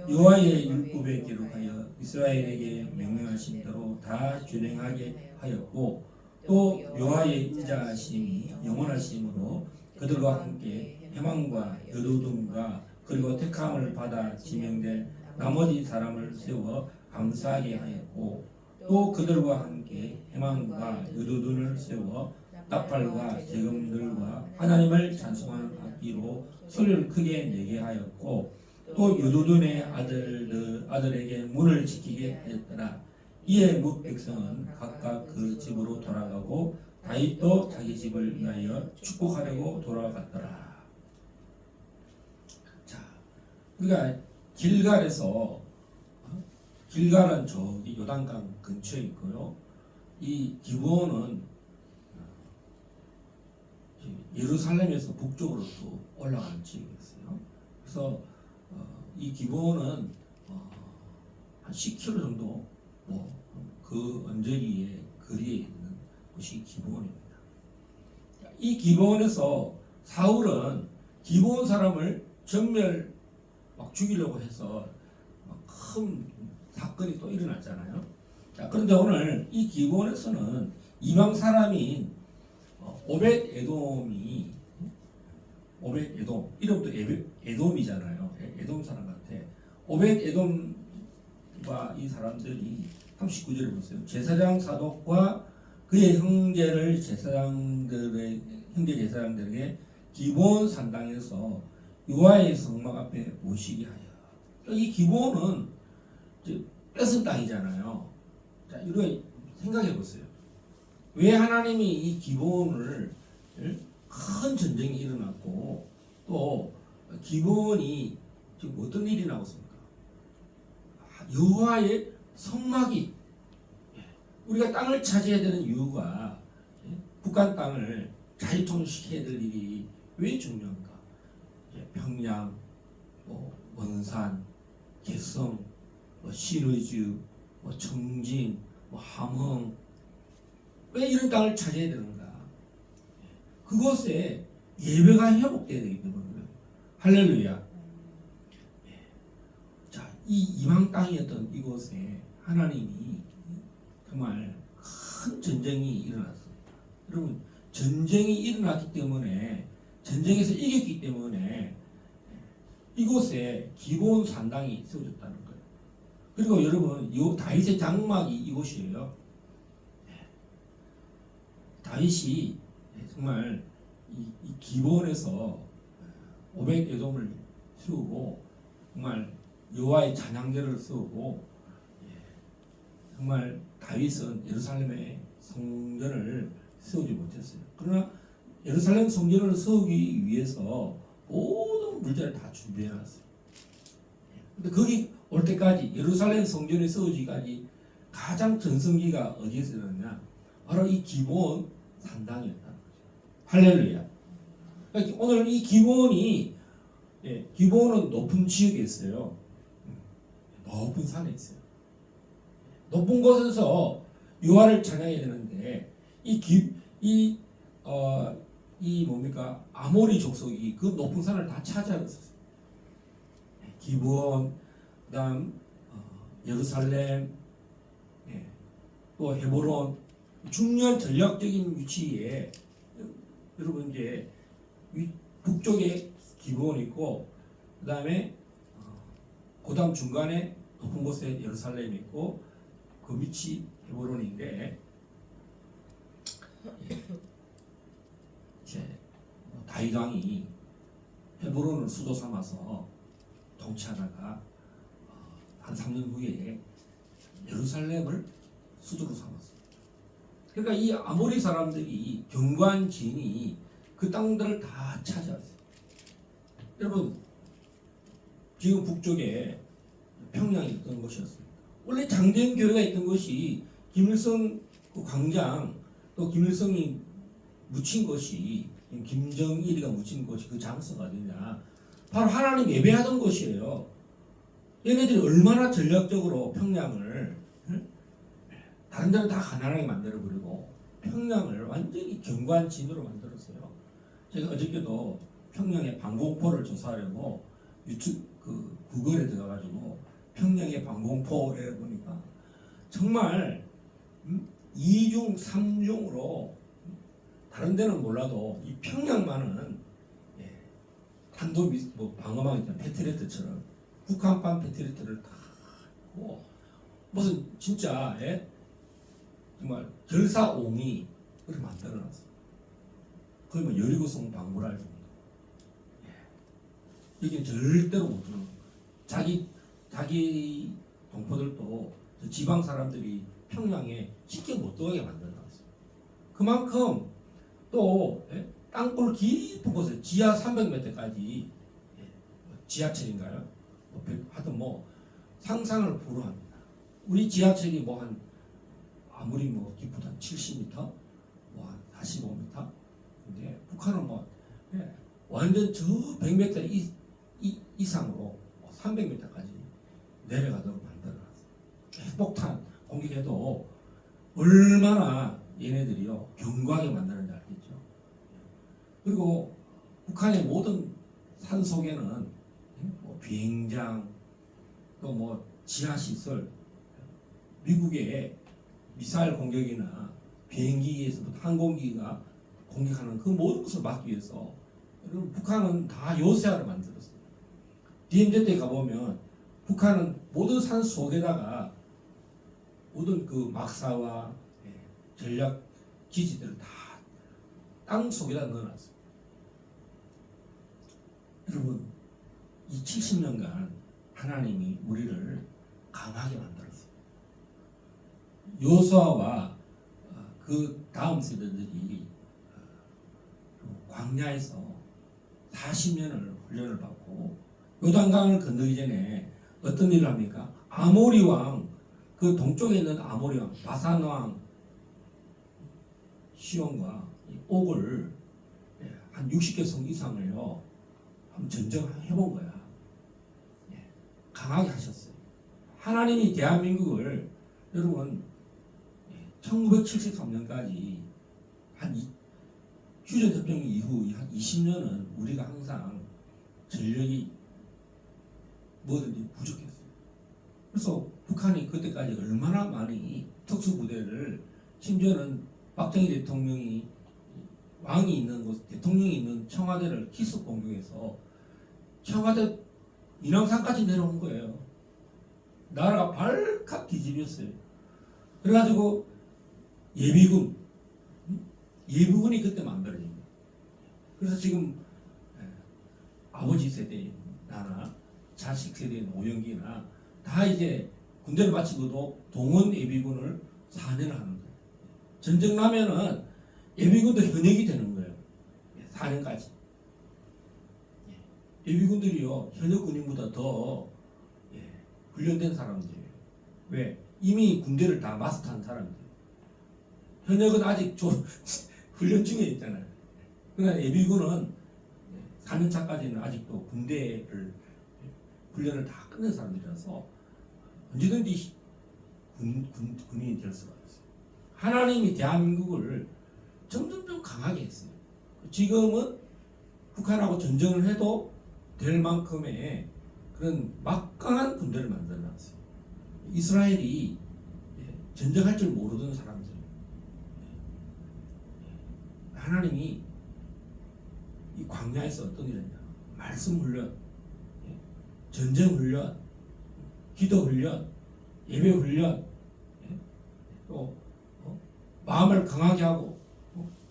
여호와의 율법에 기록하여 이스라엘에게 명령하신 대로 다 준행하게 하였고 또 여호와의 인자하심이 영원하심으로 그들과 함께 해망과 여도둠과 그리고 택함을 받아 지명된 나머지 사람을 세워 감사하게 하였고 또 그들과 함께 해망과 여도둔을 세워 나팔과 재금들과 하나님을 찬송하는 악기로 소리를 크게 내게 하였고 또 여도둔의 아들에게 문을 지키게 하였더라. 이에 뭇 백성은 각각 그 집으로 돌아가고 다윗도 자기 집을 위하여 축복하려고 돌아갔더라. 자, 우리가 길갈에서 길갈은 저기 요단강 근처에 있고요. 이 기브온은 예루살렘에서 북쪽으로 또 올라가는 지역이었어요. 그래서 이 기브온은 한 10km 정도 그 언저리에 거리에 있는 곳이 기브온입니다. 이 기브온에서 사울은 기브온 사람을 전멸 막 죽이려고 해서 큰 사건이 또 일어났잖아요. 자, 그런데 오늘 이 기브온에서는 이방 사람인 오벳 에돔이 오벳 에돔 이름도 에돔이잖아요. 에돔 사람 같아. 오벳 에돔과 이 사람들이 39절에 보세요. 제사장 사독과 그의 형제 제사장들에게 기브온 산당에서 여호와의 성막 앞에 모시게 하여. 이 기브온은 뺏은 땅이잖아요. 자, 이거 생각해 보세요. 왜 하나님이 이 기브온을 큰 전쟁이 일어났고 또 기브온이 지금 어떤 일이 나왔습니까? 여호와의 성막이 우리가 땅을 차지해야 되는 이유가 북한 땅을 자유통일시켜야 될 일이 왜 중요한가? 평양, 원산, 개성, 신의주, 청진, 함흥 왜 이런 땅을 차지해야 되는가? 그곳에 예배가 회복돼야 되기 때문에 할렐루야. 자, 이 이방 땅이었던 이곳에 하나님이 정말 큰 전쟁이 일어났습니다. 여러분, 전쟁이 일어났기 때문에 전쟁에서 이겼기 때문에 이곳에 기브온 산당이 세워졌다는 거예요. 그리고 여러분, 이 다윗의 장막이 이곳이에요. 다윗이 정말 이 기브온에서 오벳 에돔을 세우고 정말 여호와의 찬양제를 세우고 정말 다윗은 예루살렘의 성전을 세우지 못했어요. 그러나 예루살렘 성전을 세우기 위해서 모든 물자를 다 준비해놨어요. 근데 거기 올 때까지 예루살렘 성전이 세우기까지 가장 전성기가 어디에서 일어났냐? 바로 이 기브온 산당이었다는 거죠. 할렐루야. 그러니까 오늘 이 기브온이 기브온은 높은 지역에 있어요. 높은 산에 있어요. 높은 곳에서 여호와를 찬양해야 되는데 이 뭡니까? 아모리 족속이 그 높은 산을 다 차지하였었어요. 기브온, 그다음 예루살렘, 또 헤브론 중요한 전략적인 위치에 여러분 이제 북쪽에 기브온이 있고 그다음에 그다음 중간에 높은 곳에 예루살렘이 있고 그 밑이 헤브론인데 이제 다윗 왕이 헤브론을 수도 삼아서 통치하다가 한 3년 후에 예루살렘을 수도로 삼았어요. 그러니까 이 아모리 사람들이 경관진이 그 땅들을 다 차지했어요. 여러분 지금 북쪽에 평양이 있던 곳이었습니다. 원래 장대현 교회가 있던 곳이 김일성 그 광장 또 김일성이 묻힌 곳이 김정일이가 묻힌 곳이 그 장소가 어디냐? 바로 하나님 예배하던 곳이에요. 얘네들이 얼마나 전략적으로 평양을 다른 데는 다 가난하게 만들어버리고 평양을 완전히 경관진으로 만들었어요. 제가 어저께도 평양의 방공포를 조사하려고 유튜브 구글에 들어가가지고 평양의 방공포에 보니까 정말 2중, 3중으로 다른 데는 몰라도 이 평양만은 탄도 뭐 방어막 있잖아. 패트리어트처럼 북한판 패트리어트를 다 하고 무슨 진짜 정말 결사옹이 그렇게 만들어놨어. 거의 뭐 여리고성 방문할 정도. 이게 절대로 못 주는 거야. 자기 동포들도 저 지방 사람들이 평양에 쉽게 못 들어가게 만들어놨어. 그만큼 또 땅굴 깊은 곳에 지하 300m까지 지하철인가요? 하여튼 뭐 상상을 불허합니다. 우리 지하철이 뭐 한 아무리 뭐 깊어도 한 70m, 뭐 한 45m. 근데 북한은 뭐 완전 저 100m 이상으로 300m까지 내려가도록 만들어놨어. 핵폭탄 공격해도 얼마나 얘네들이요 견고하게 만드는지 알겠죠. 그리고 북한의 모든 산 속에는 뭐 비행장 또 뭐 지하시설 미국의 미사일 공격이나 비행기에서부터 항공기가 공격하는 그 모든 것을 막기 위해서 여러분 북한은 다 요새화를 만들었어요. DMZ에 가보면 북한은 모든 산 속에다가 모든 그 막사와 전략 기지들을 다 땅 속에다 넣어놨어요. 여러분 이 70년간 하나님이 우리를 강하게 만들었어요. 요수아와 그 다음 세대들이 광야에서 40년을 훈련을 받고 요단강을 건너기 전에 어떤 일을 합니까? 아모리 왕, 그 동쪽에 있는 아모리 왕, 바산 왕 시온과 옥을 한 60개 성 이상을요 한번 전쟁해본 거야. 강하게 하셨어요. 하나님이 대한민국을 여러분 1973년까지 한 휴전협정 이후 한 20년은 우리가 항상 전력이 뭐든지 부족했어요. 그래서 북한이 그때까지 얼마나 많이 특수부대를 심지어는 박정희 대통령이 왕이 있는 곳, 대통령이 있는 청와대를 기습 공격해서 청와대 인왕산까지 내려온 거예요. 나라가 발칵 뒤집혔어요. 그래가지고 예비군이 그때 만들어진 거예요. 그래서 지금 아버지 세대 나나 자식 세대인 오영기나 다 이제 군대를 마치고도 동원 예비군을 4년을 하는 거예요. 전쟁 나면은 예비군도 현역이 되는 거예요. 4년까지. 예비군들이요 현역 군인보다 더 훈련된 사람들이에요. 왜? 이미 군대를 다 마스터한 사람들이에요. 현역은 아직 좀 훈련 중에 있잖아요. 그러나 예비군은 4년차까지는 아직도 군대를 훈련을 다 끝낸 사람들이라서 언제든지 군인이 될 수가 있어요. 하나님이 대한민국을 점점 강하게 했어요. 지금은 북한하고 전쟁을 해도 될 만큼의 그런 막강한 군대를 만들어놨어요. 이스라엘이 전쟁할 줄 모르던 사람들, 하나님이 이 광야에서 어떤 일을 했냐? 말씀 훈련, 전쟁 훈련, 기도 훈련, 예배 훈련, 또 마음을 강하게 하고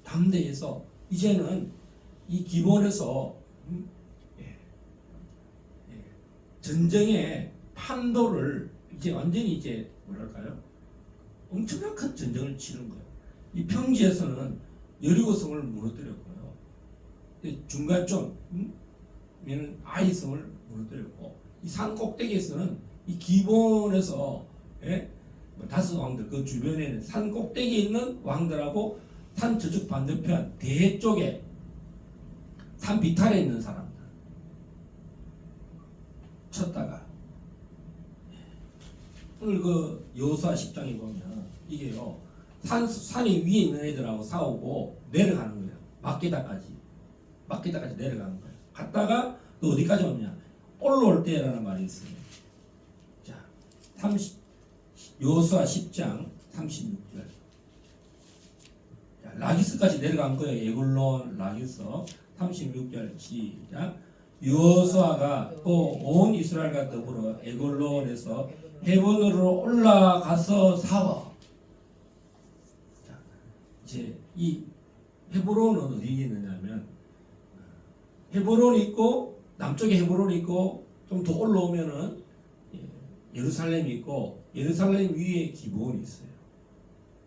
담대해서 이제는 이 기본에서 전쟁의 판도를 이제 완전히 이제 뭐랄까요? 엄청난 큰 전쟁을 치는 거예요. 이 평지에서는 여리고성을 무너뜨렸고요. 중간쯤에는 아이성을 무너뜨렸고, 이 산 꼭대기에서는 이 기본에서 다섯 왕들 그 주변에는 산 꼭대기에 있는 왕들하고 산 저쪽 반대편 대 쪽에 산 비탈에 있는 사람들 쳤다가 오늘 그 여호수아 10장에 보면 이게요 산이 위에 있는 애들하고 싸우고 내려가는 거예요. 막게다까지 내려가는 거예요. 갔다가 또 어디까지 오냐? 올라올 때라는 말이 있어요. 자, 여호수아 10장 36절. 라기스까지 내려간 거예요. 에글론 라기스 36절 시작. 여호수아가 또 온 이스라엘과 더불어 에골론에서 헤본으로 올라가서 싸워. 자, 이제 이 헤브론은 어디 있느냐면 헤브론이 있고 남쪽에 헤브론이 있고 좀 더 올라오면은 예루살렘이 있고 예루살렘 위에 기브온이 있어요.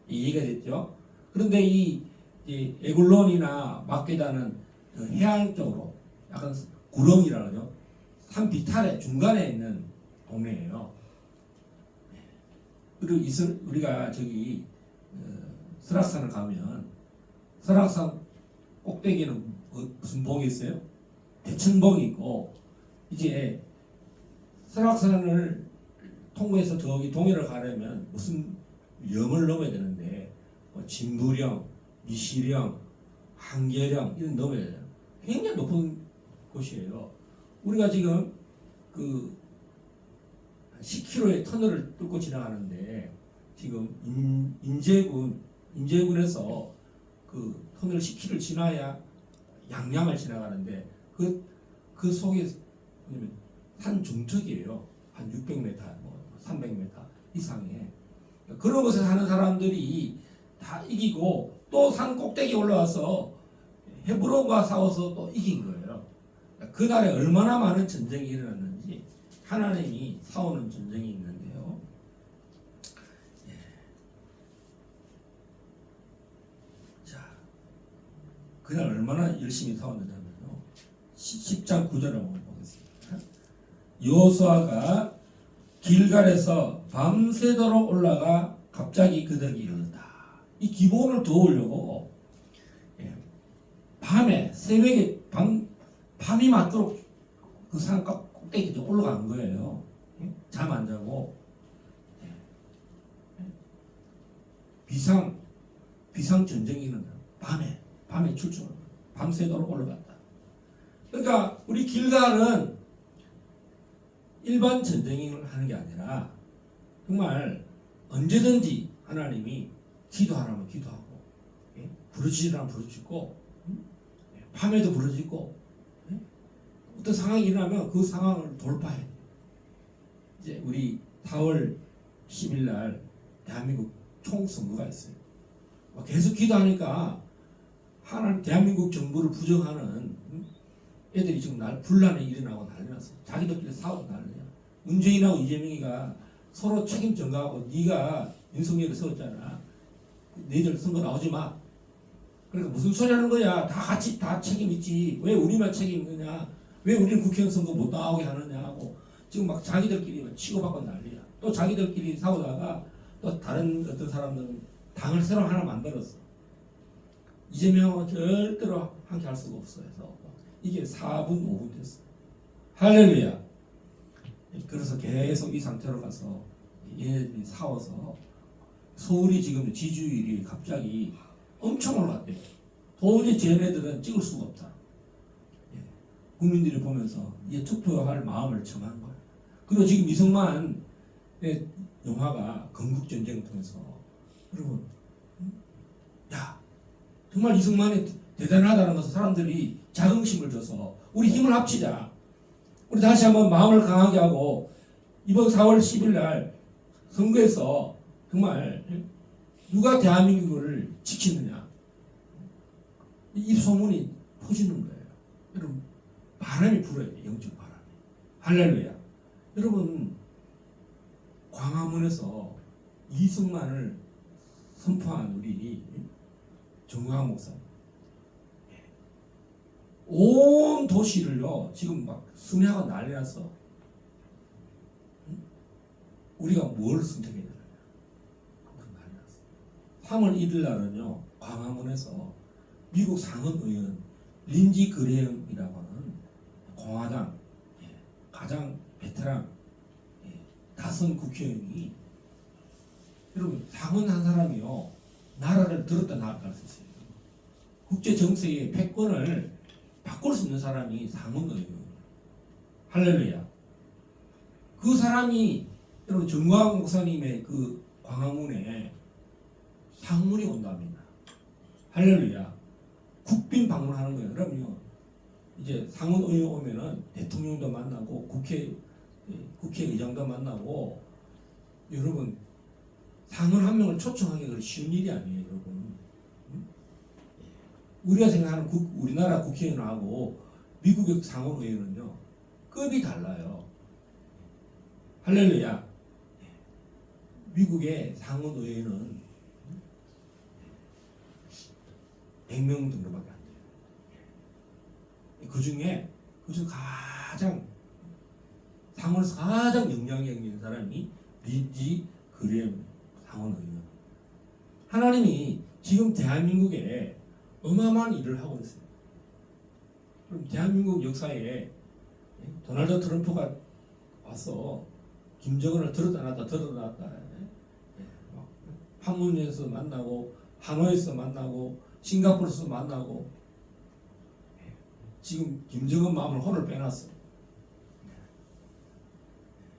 이해가 됐죠? 그런데 이 에굴론이나 막게다는 그 해안 쪽으로 약간 구렁이라 그러죠. 산 비탈의 중간에 있는 동네예요. 그리고 우리가 저기 설악산을 가면 설악산 꼭대기에는 무슨 봉이 있어요? 대천봉이 있고 이제 설악산을 통과해서 저기 동해를 가려면 무슨 영을 넘어야 되는데 뭐 진부령, 미시령, 한계령 이런 넘어야 돼요. 굉장히 높은 곳이에요. 우리가 지금 그 10km의 터널을 뚫고 지나가는데 지금 인제군에서 그 터널 10km를 지나야 양양을 지나가는데 그 속에 산 중턱이에요. 한 600m, 뭐 300m 이상에 그런 곳에 사는 사람들이 다 이기고 또 산 꼭대기 올라와서 헤브론과 싸워서 또 이긴 거예요. 그날에 얼마나 많은 전쟁이 일어났는지 하나님이 싸우는 전쟁이 있는데요. 자, 그날 얼마나 열심히 싸웠느냐면요. 10장 9절을 한번 보겠습니다. 여호수아가 길갈에서 밤새도록 올라가 갑자기 그들에게 이르렀다. 이 기본을 도우려고 밤에 새벽에 밤이 맞도록 그 산 꼭대기 좀 올라간 거예요. 잠 안 자고 비상 전쟁이 있는 밤에 출동을 밤새도록 올라갔다. 그러니까 우리 길갈은 일반 전쟁을 하는 게 아니라 정말 언제든지 하나님이 기도하라면 기도하고 부르짖으라면 부르짖고 밤에도 부르짖고 어떤 상황이 일어나면 그 상황을 돌파해. 이제 우리 4월 10일 날 대한민국 총선거가 있어요. 계속 기도하니까 하나님 대한민국 정부를 부정하는 애들이 지금 분란이 일어나고 난리 났어. 자기들끼리 싸우고 난리야. 문재인하고 이재명이가 서로 책임 전가하고 네가 윤석열을 세웠잖아. 너희들 선거 나오지 마. 그러니까 무슨 소리 하는 거야. 다 같이 다 책임 있지. 왜 우리만 책임 있느냐. 왜 우리는 국회의원 선거 못 나오게 하느냐 하고 지금 막 자기들끼리 치고받고 난리야. 또 자기들끼리 싸우다가 또 다른 어떤 사람들은 당을 새로 하나 만들었어. 이재명은 절대로 함께 할 수가 없어. 해서 이게 4분 5분 됐어. 할렐루야. 그래서 계속 이 상태로 가서 얘네들이 싸워서 서울이 지금 지지율이 갑자기 엄청 올라갔대요. 도저히 쟤네들은 찍을 수가 없다. 국민들이 보면서 이제 투표할 마음을 정한 거야. 그리고 지금 이승만의 영화가 건국전쟁을 통해서 여러분 야 정말 이승만이 대단하다는 것을 사람들이 자긍심을 줘서 우리 힘을 합치자. 우리 다시 한번 마음을 강하게 하고 이번 4월 10일 날 선거에서 정말 누가 대한민국을 지키느냐 이 소문이 퍼지는 거예요. 여러분 바람이 불어야 돼. 영적 바람이. 할렐루야. 여러분 광화문에서 이승만을 선포한 우리 정광 목사님 온 도시를요 지금 막 순회하고 난리 났어. 우리가 뭘 선택해야 되느냐. 난리 났어. 3월 1일 날은요 광화문에서 미국 상원의원 린지 그레엄이라고 하는 공화당 가장 베테랑 다선 국회의원이 여러분 상원 한 사람이요 나라를 들었다 놨다 할 수 있어요. 국제 정세의 패권을 바꿀 수 있는 사람이 상원의원이에요. 할렐루야. 그 사람이 여러분 정광 목사님의 그 광화문에 상문이 온답니다. 할렐루야. 국빈 방문하는 거예요. 그럼요. 이제 상원의원 오면은 대통령도 만나고 국회의장도 만나고 여러분 상원 한 명을 초청하기가 쉬운 일이 아니에요, 여러분. 우리가 생각하는 우리나라 국회의원하고 미국의 상원의원은요 급이 달라요. 할렐루야. 미국의 상원의원은 100명 정도밖에 안 돼요. 그 중에 가장 상원에서 가장 영향력 있는 사람이 린지 그레엄 상원의원. 하나님이 지금 대한민국에 어마어마한 일을 하고 있어요. 그럼 대한민국 역사에 도널드 트럼프가 와서 김정은을 들었다 놨다 판문점에서 만나고 하노이에서 만나고 싱가포르에서 만나고 지금 김정은 마음을 혼을 빼놨어.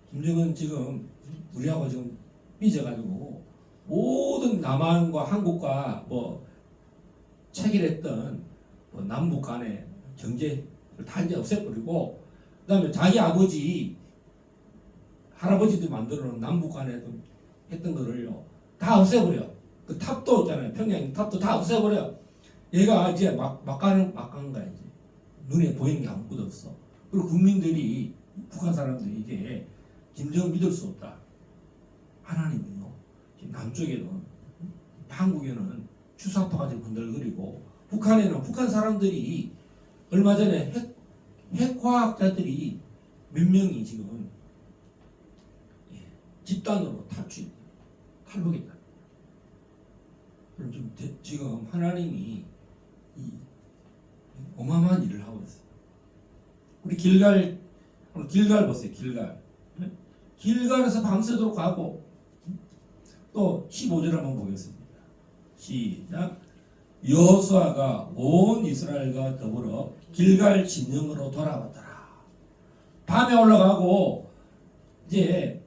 김정은 지금 우리하고 지금 삐져가지고 모든 남한과 한국과 뭐 체결했던 뭐 남북 간의 경제를 다 이제 없애버리고 그다음에 자기 아버지 할아버지도 만들어 놓은 남북 간에 했던 거를요 다 없애버려. 그 탑도 있잖아요. 평양 탑도 다 없애버려. 얘가 이제 막 가는 거야. 이제 눈에 보이는 게 아무것도 없어. 그리고 국민들이 북한 사람들이 이게 김정은 믿을 수 없다. 하나님은요 지금 남쪽에는 한국에는 추사파가 지금 건들거리고 북한에는 북한 사람들이 얼마 전에 핵과학자들이 몇 명이 지금 집단으로 탈북했다. 그럼 지금 하나님이 이 어마어마한 일을 하고 있어요. 우리 길갈 보세요. 길갈에서 밤새도록 가고 또 15절 한번 보겠습니다. 시작. 여호수아가 온 이스라엘과 더불어 길갈 진영으로 돌아왔더라. 밤에 올라가고 이제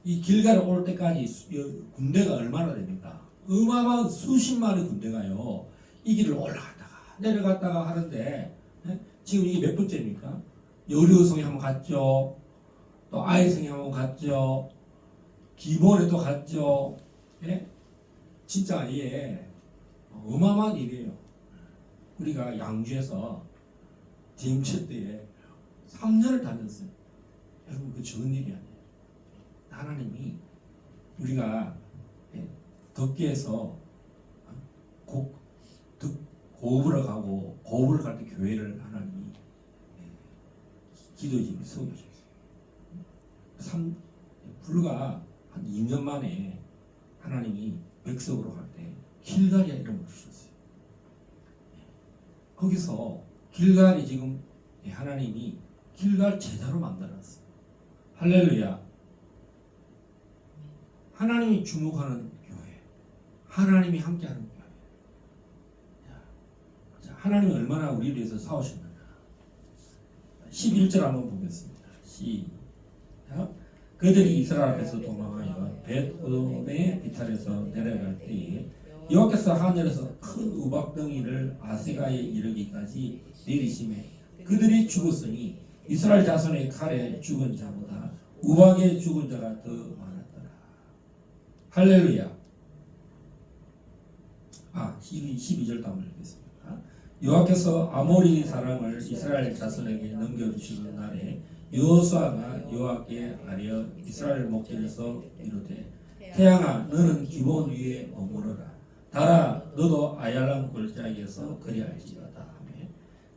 이 길갈에 올 때까지 군대가 얼마나 됩니까? 어마어마한 수십만의 군대가요. 이 길을 올라갔다가 내려갔다가 하는데 지금 이게 몇 번째입니까? 여리고성에 한번 갔죠. 또 아이성에 한번 갔죠. 기본에도 갔죠. 예? 진짜 이게 어마어마한 일이에요. 우리가 양주에서 DMZ 때에 3년을 다녔어요. 여러분 그 적은 일이 아니에요. 하나님이 우리가 덕기에서 고읍을 가고 고읍을 갈 때 교회를 하나님이 기도집을 세워주셨어요. 불과 한 2년 만에 하나님이 백석으로 갈 때 길갈이야 이름을 주셨어요. 거기서 길갈이 지금 하나님이 길갈 제자로 만들었어요. 할렐루야. 하나님이 주목하는 교회, 하나님이 함께하는 교회. 자, 하나님이 얼마나 우리를 위해서 사오셨느냐. 11절 한번 보겠습니다. 시작. 그들이 이스라엘 앞에서 도망하여 벳오돔의 비탈에서 내려갈 때에 여호와께서 하늘에서 큰 우박덩이를 아세가에 이르기까지 내리심에 그들이 죽었으니 이스라엘 자손의 칼에 죽은 자보다 우박에 죽은 자가 더 많았더라. 할렐루야. 12절도 한번 읽겠습니다. 여호와께서 아모리 사람을 이스라엘 자손에게 넘겨주시는 날에 여호수아가 여호와께 아뢰어 이스라엘 목전에서 이르되 태양아 너는 기본 위에 머무르라. 달아 너도 아얄람 골짜기에서 그리할지어다 하며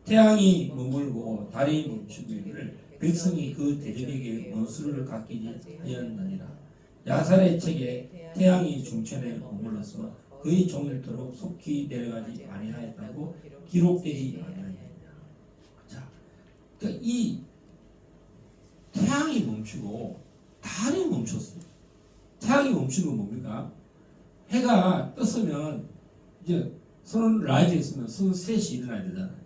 태양이 머물고 달이 멈추기를 백성이 그 대적에게 원수를 갚기지 하였느니라. 야살의 책에 태양이 중천에 머물러서 그의 종일토록 속히 내려가지 아니하였다고 기록되지 아니하였느냐. 자, 그러니까 이 태양이 멈추고 달이 멈췄어요. 태양이 멈추는 건 뭡니까? 해가 떴으면 이제 선라이즈 있으면 선셋이 일어나야 되잖아요.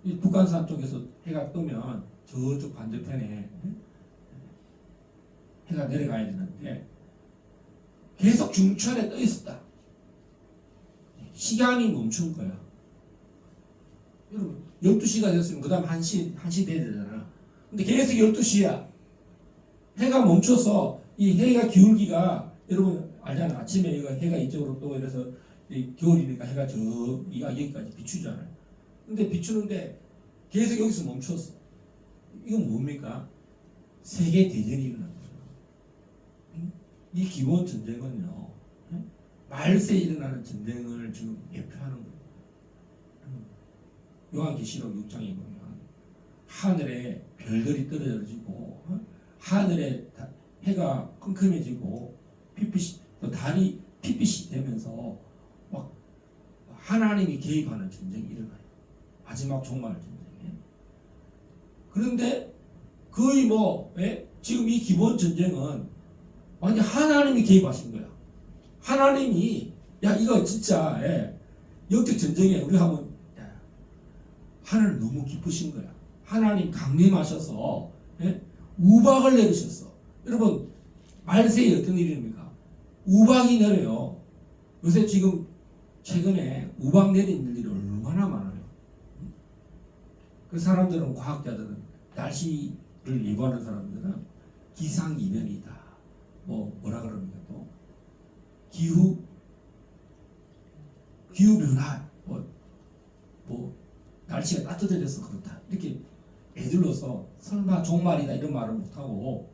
이 북한산 쪽에서 해가 뜨면 저쪽 반대편에 해가 내려가야 되는데 계속 중천에 떠 있었다. 시간이 멈춘 거야. 여러분 12시가 됐으면 그 다음 1시 돼야 되잖아. 근데 계속 12시야. 해가 멈춰서 이 해가 기울기가 여러분 알잖아. 아침에 이거 해가 이쪽으로 또 이래서 이 겨울이니까 해가 여기까지 비추잖아요. 근데 비추는데 계속 여기서 멈췄어. 이건 뭡니까? 세계 대전이 일어난 거예요. 이 기본 전쟁은요. 말세에 일어나는 전쟁을 지금 예표하는 거예요. 요한계시록 6장에 보면 하늘에 별들이 떨어지고 하늘에 해가 컴컴해지고 핏빛이 또 달이 핏빛이 되면서 막 하나님이 개입하는 전쟁이 일어나요. 마지막 종말 전쟁에. 그런데 거의 지금 이 기본 전쟁은 완전 하나님이 개입하신 거야. 하나님이 이거 진짜 영적 전쟁에 우리 하면 하나님 너무 기쁘신 거야. 하나님 강림하셔서 우박을 내리셨어. 여러분 말세에 어떤 일입니까? 우박이 내려요. 요새 지금 최근에 우박 내린 일들이 얼마나 많아요. 그 사람들은 과학자들은 날씨를 예보하는 사람들은 기상이변이다. 뭐라 그럽니까 또 기후 변화 날씨가 따뜻해져서 그렇다. 이렇게 애들로서 설마 종말이다 이런 말을 못하고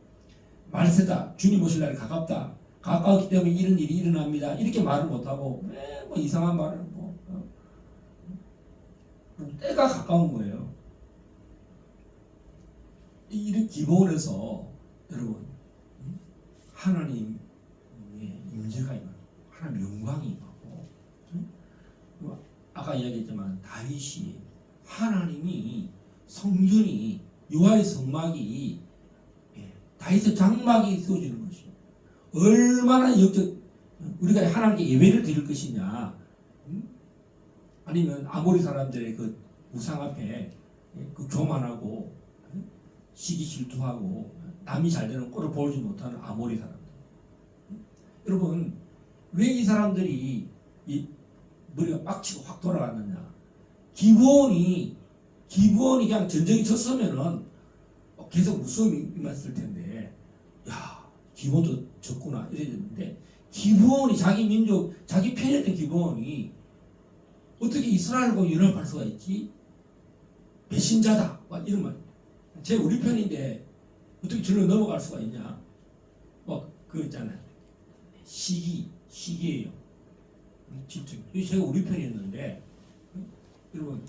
말세다. 주님 오실 날이 가깝다. 가까웠기 때문에 이런 일이 일어납니다. 이렇게 말을 못하고 이상한 말을 때가 가까운 거예요. 이런 기본에서 여러분 하나님의 임재가 임하고 하나님 영광이 임하고 아까 이야기했지만 다윗이 하나님이 성전이 여호와의 성막이 다윗의 장막이 세워지는 것이요. 얼마나 영적 우리가 하나님께 예배를 드릴 것이냐 아니면 아모리 사람들의 그 우상 앞에 그 교만하고 시기 질투하고 남이 잘 되는 꼴을 보지 못하는 아모리 사람들. 여러분 왜 이 사람들이 이 머리가 빡치고 확 돌아갔느냐? 기본이 그냥 전쟁이 쳤으면은 계속 무서움이 임했을 텐데, 기본도 졌구나 이래야 되는데 기본이 자기 민족, 자기 편이었던 기본이 어떻게 이스라엘과 연합할 수가 있지? 배신자다, 이런 말. 제 우리 편인데 어떻게 절로 넘어갈 수가 있냐? 그거 있잖아요. 시기예요. 집중. 이 제가 우리 편이었는데 여러분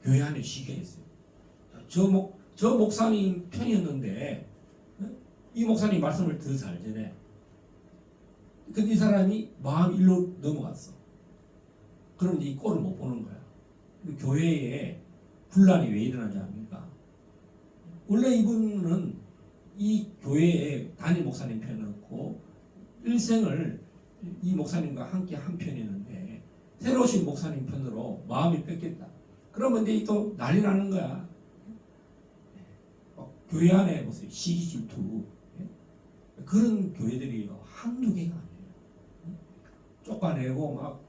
교회 안에 시기가 있어요. 저 목사님 편이었는데 이 목사님 말씀을 더 잘 전해. 근데 이 사람이 마음 일로 넘어갔어. 그럼 이 꼴을 못 보는 거야. 교회에 분란이 왜 일어나지 않습니까? 원래 이분은 이 교회에 담임 목사님 편이었고 일생을 이 목사님과 함께 한 편이었는데 새로 오신 목사님 편으로 마음이 뺏겼다. 그러면 이제 또 난리 나는 거야. 교회 안에 무슨 시기 질투 그런 교회들이 한두 개가 아니에요. 쫓아내고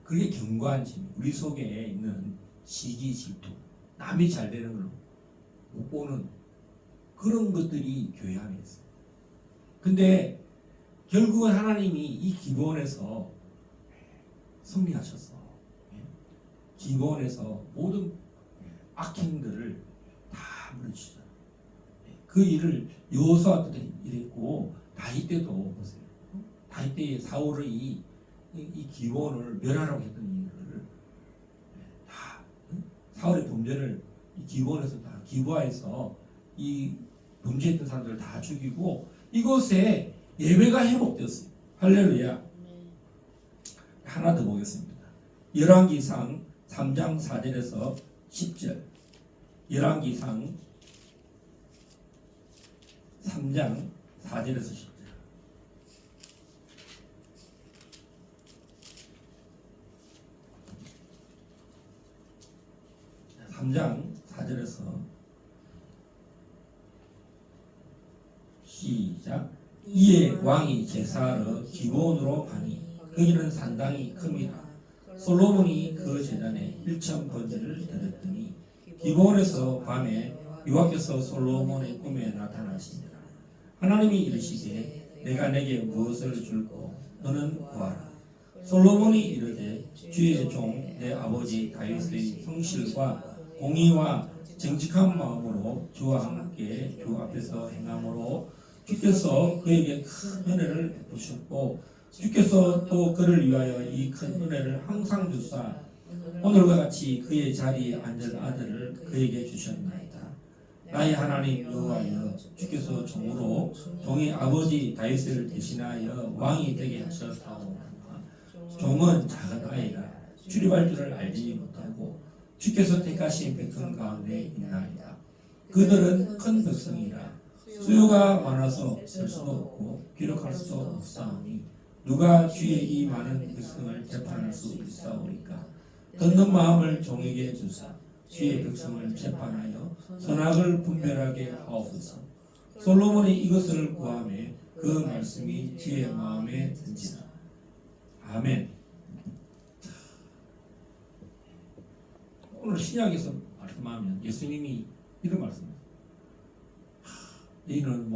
그게 견고한 짐. 우리 속에 있는 시기 질투, 남이 잘 되는 걸 못 보는 그런 것들이 교회 안에 있어요. 근데 결국은 하나님이 이 기본에서 승리하셔서 기본에서 모든 악행들을 다 물리치잖아요. 그 일을 여호수아 때도 일했고 다윗 때도 보세요. 다윗 때에 사울의 이 기본을 멸하라고 했던 일을 다 사울의 범죄를 이 기본에서 다 기부하여서 이 범죄했던 사람들을 다 죽이고 이곳에 예배가 회복되었어요. 할렐루야. 하나 더 보겠습니다. 열왕기상 3장 4절에서 10절. 열왕기상 3장 4절에서 10절. 3장 4절에서 시작. 이에 왕이 제사하러 기본으로 가니 거기는 산당이 큽니다. 솔로몬이 그 제단에 1천 번제를 드렸더니 기브온에서 밤에 여호와께서 솔로몬의 꿈에 나타나시니라. 하나님이 이르시되 내가 내게 무엇을 줄고 너는 구하라. 솔로몬이 이르되 주의 종 내 아버지 다윗의 성실과 공의와 정직한 마음으로 주와 함께 주 앞에서 행함으로 주께서 그에게 큰 은혜를 베푸셨고 주께서 또 그를 위하여 이 큰 은혜를 항상 주사 오늘과 같이 그의 자리에 앉을 아들을 그에게 주셨나이다. 나의 하나님 여호와여 주께서 종으로 종의 아버지 다윗을 대신하여 왕이 되게 하셨사오나 종은 작은 아이라 출입할 줄을 알지 못하고 주께서 택하신 백성 가운데 있나이다. 그들은 큰 백성이라 수요가 많아서 쓸 수도 없고 기록할 수도 없사오니 누가 주의 이 많은 백성을 재판할 수 있사오리까. 듣는 마음을 종에게 주사 주의 백성을 재판하여 선악을 분별하게 하옵소서. 솔로몬이 이것을 구하매 그 말씀이 주의 마음에 든지라. 아멘. 오늘 신약에서 말씀하면 예수님이 이런 말씀을 너희는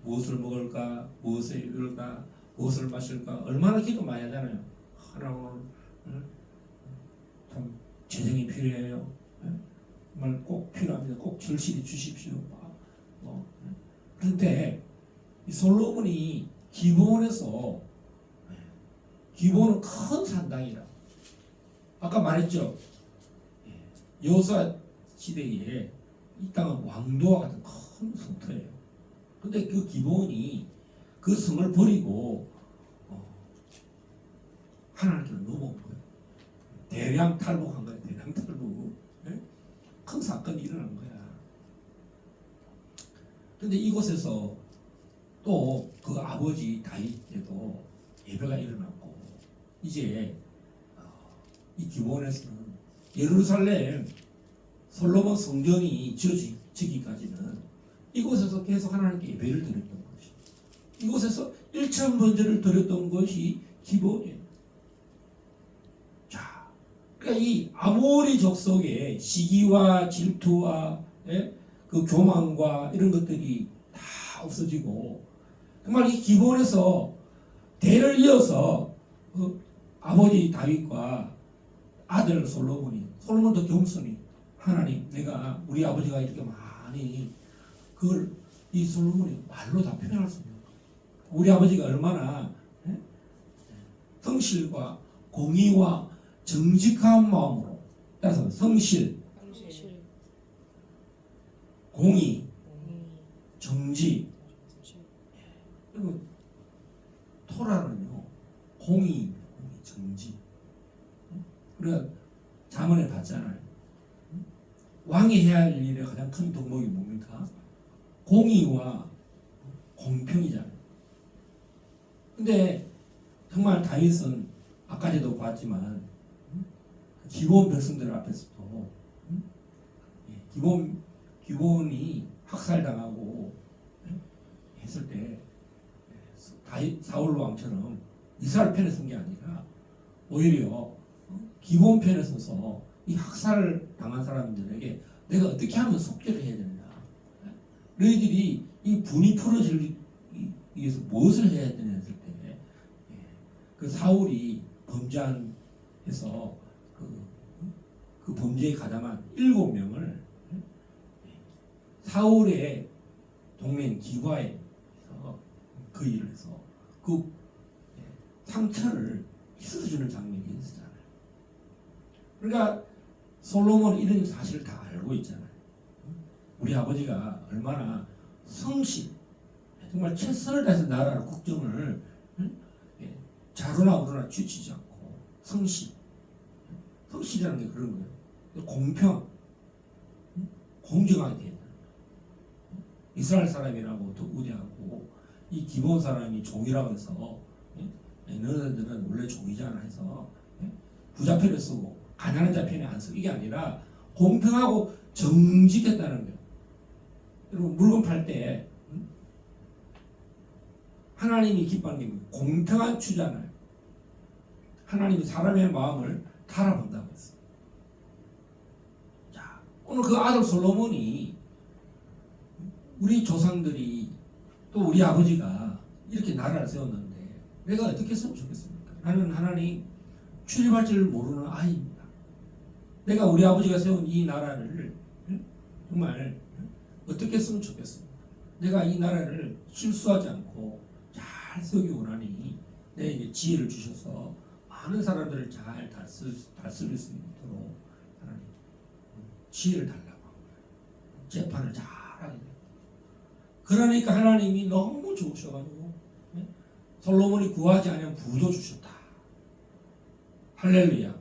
무엇을 먹을까, 무엇을 입을까, 무엇을 마실까 얼마나 기도 많이 하잖아요. 하나님 참 재정이 필요해요. 정말 꼭 필요합니다. 꼭 절실히 주십시오. 그런데 이 솔로몬이 기브온에서 기브온은 큰 산당이라 아까 말했죠. 여호수아 시대에 이 땅은 왕도와 같은 큰 성터예요. 근데 그 기브온이 그 성을 버리고 하나님께로 넘어온 거예요. 대량 탈북한 거예요. 대량 탈북. 큰 사건이 일어난 거야. 근데 이곳에서 또 그 아버지 다윗에도 예배가 일어났고 이제 이 기브온에서는 예루살렘 솔로몬 성전이 지어지기까지는 이곳에서 계속 하나님께 예배를 드렸던 것이 이곳에서 1천 번제를 드렸던 것이 기본이에요. 자, 그러니까 이 아모리 족속의 시기와 질투와 그 교만과 이런 것들이 다 없어지고 정말 이 기본에서 대를 이어서 그 아버지 다윗과 아들 솔로몬도 겸손히 하나님 내가 우리 아버지가 이렇게 많이 그걸 이 솔로몬이 말로 다 표현할 수 없는 거예요. 우리 아버지가 얼마나 성실과 공의와 정직한 마음으로 따라서 성실, 공의, 정직 그리고 토라는요 공의, 정직 우리가 자문에 봤잖아요. 왕이 해야 할 일의 가장 큰 덕목이 뭡니까? 공의와 공평이잖아요. 근데 정말 다윗은 아까도 봤지만 기브온 백성들 앞에서도 기브온이 학살당하고 했을 때 사울 왕처럼 이스라엘 편에 선 게 아니라 오히려 기브온 편에 서서 이 학살을 당한 사람들에게 내가 어떻게 하면 속죄를 해야 되느냐, 너희들이 이 분이 풀어지기 위해서 무엇을 해야 되냐 했을 때 그 사울이 범죄해서 그 범죄에 가담한 7명을 사울의 동맹 기과에서 그 일을 해서 그 상처를 씻어주는 장면이 있었잖아요. 그러니까 솔로몬은 이런 사실을 다 알고 있잖아요. 우리 아버지가 얼마나 성실, 정말 최선을 다해서 나라를 국정을 자루나 우루나 쥐치지 않고 성실이라는 게 그런 거예요. 공평, 공정하게 되는 이스라엘 사람이라고 더 우대하고 이 기브온 사람이 종이라고 해서 너희들은 원래 종이잖아 해서 부자 편에 쓰고 가난한 자 편에 안 쓰고 이게 아니라 공평하고 정직했다는 거예요. 여러분 물건 팔 때 하나님이 기뻐하는 게 공평한 추잖아요. 하나님이 사람의 마음을 달아본다고 했어요. 자, 오늘 그 아들 솔로몬이 우리 조상들이 또 우리 아버지가 이렇게 나라를 세웠는데 내가 어떻게 했으면 좋겠습니까? 나는 하나님 출입할 줄 모르는 아이입니다. 내가 우리 아버지가 세운 이 나라를 정말 어떻게 했으면 좋겠습니까? 내가 이 나라를 실수하지 않고 잘 세우기 원하니 내게 지혜를 주셔서 많은 사람들을 잘 다스릴 수 있도록 하나님 지혜를 달라고 한 거예요. 재판을 잘하게 돼요. 그러니까 하나님이 너무 좋으셔가지고 솔로몬이 구하지 않으면 부도 주셨다. 할렐루야.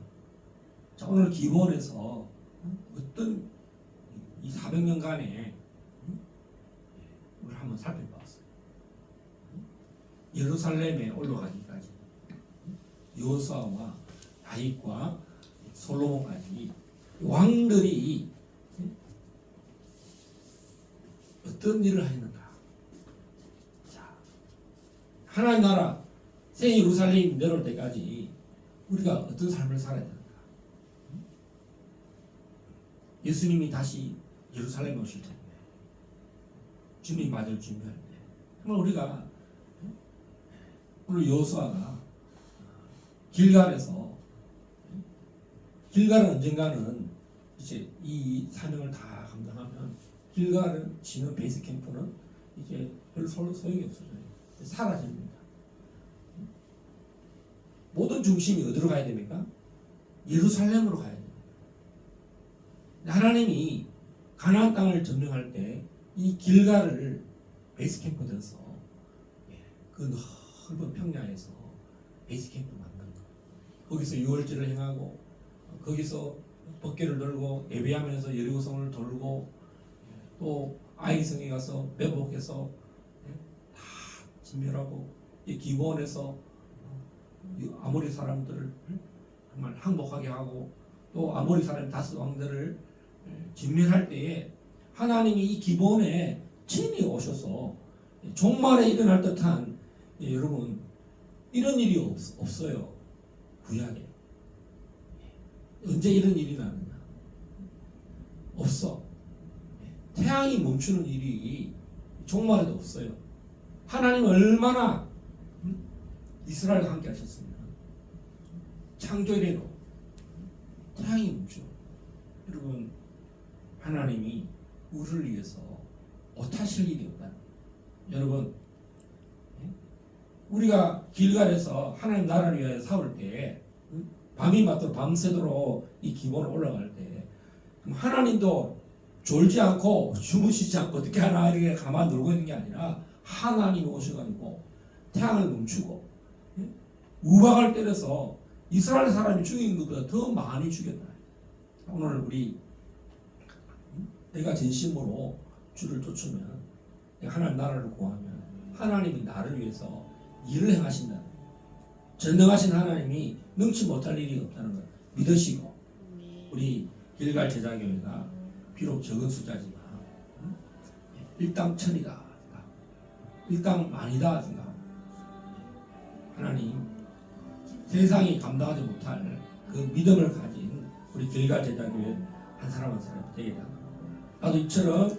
자, 오늘 기본에서 어떤 이 400년간의 우리를 한번 살펴봤어요. 예루살렘에 올라가기까지 여호수아와 다윗과 솔로몬까지 왕들이 어떤 일을 했는가? 자, 하나님 나라 새 예루살렘 내려올 때까지 우리가 어떤 삶을 살아야 되는가? 예수님이 다시 예루살렘에 오실 텐데 주님 맞을 준비할 때 정말 우리가 오늘 여호수아가 길갈은 언젠가는 이제 이 사명을 다 감당하면 길갈은 지는 베이스 캠프는 이제 별로 소용이 없어져요. 사라집니다. 모든 중심이 어디로 가야 됩니까? 예루살렘으로 가야 됩니다. 하나님이 가나안 땅을 점령할 때 이 길갈을 베이스 캠프 돼서 그 넓은 평야에서 베이스 캠프 만든 거. 거기서 유월절을 행하고 거기서 법궤를 들고 예배하면서 여리고성을 돌고 또 아이성에 가서 매복해서 다 진멸하고 이 기본에서 아모리 사람들을 정말 항복하게 하고 또 아모리 사람 다스 왕들을 진멸할 때에 하나님이 이 기본에 친히 오셔서 종말에 일어날 듯한 여러분 이런 일이 없어요. 구약에 언제 이런 일이 나느냐? 없어. 태양이 멈추는 일이 종말에도 없어요. 하나님 얼마나 이스라엘과 함께 하셨으면 창조 이래로 태양이 멈춰. 여러분 하나님이 우리를 위해서 못하실 일이 없다. 여러분 우리가 길갈에서 하나님 나라를 위하여 싸울 때 밤이 맞도록 밤새도록 이 기본을 올라갈 때 하나님도 졸지 않고 주무시지 않고 어떻게 하나 이렇게 가만 놀고 있는 게 아니라 하나님이 오셔가지고 태양을 멈추고 우박을 때려서 이스라엘 사람이 죽인 것보다 더 많이 죽였다. 오늘 우리 내가 진심으로 주를 쫓으면 내가 하나님 나라를 구하면 하나님이 나를 위해서 일을 행하신다. 전능하신 하나님이 능치 못할 일이 없다는 걸 믿으시고 우리 길갈 제자교회가 비록 적은 숫자지만 일당천이다, 일당만이다 생각. 하나님 세상이 감당하지 못할 그 믿음을 가진 우리 길갈 제자교회 한 사람 한 사람 되겠다. 나도 이처럼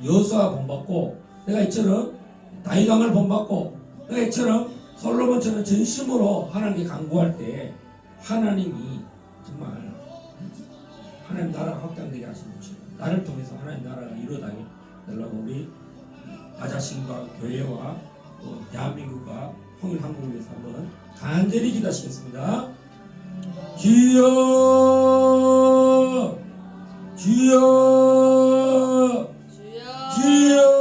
여호수아 본받고 내가 이처럼 다윗 왕을 본받고 내가 이처럼 솔로몬처럼 전심으로 하나님께 간구할 때 하나님이 정말 하나님 나라가 확장되게 하시는 것이고 나를 통해서 하나님 나라가 이루어지게 되려고 우리 나 자신과 교회와 또 대한민국과 통일 한국을 위해서 한번 간절히 기도하시겠습니다. 주여 주여 주여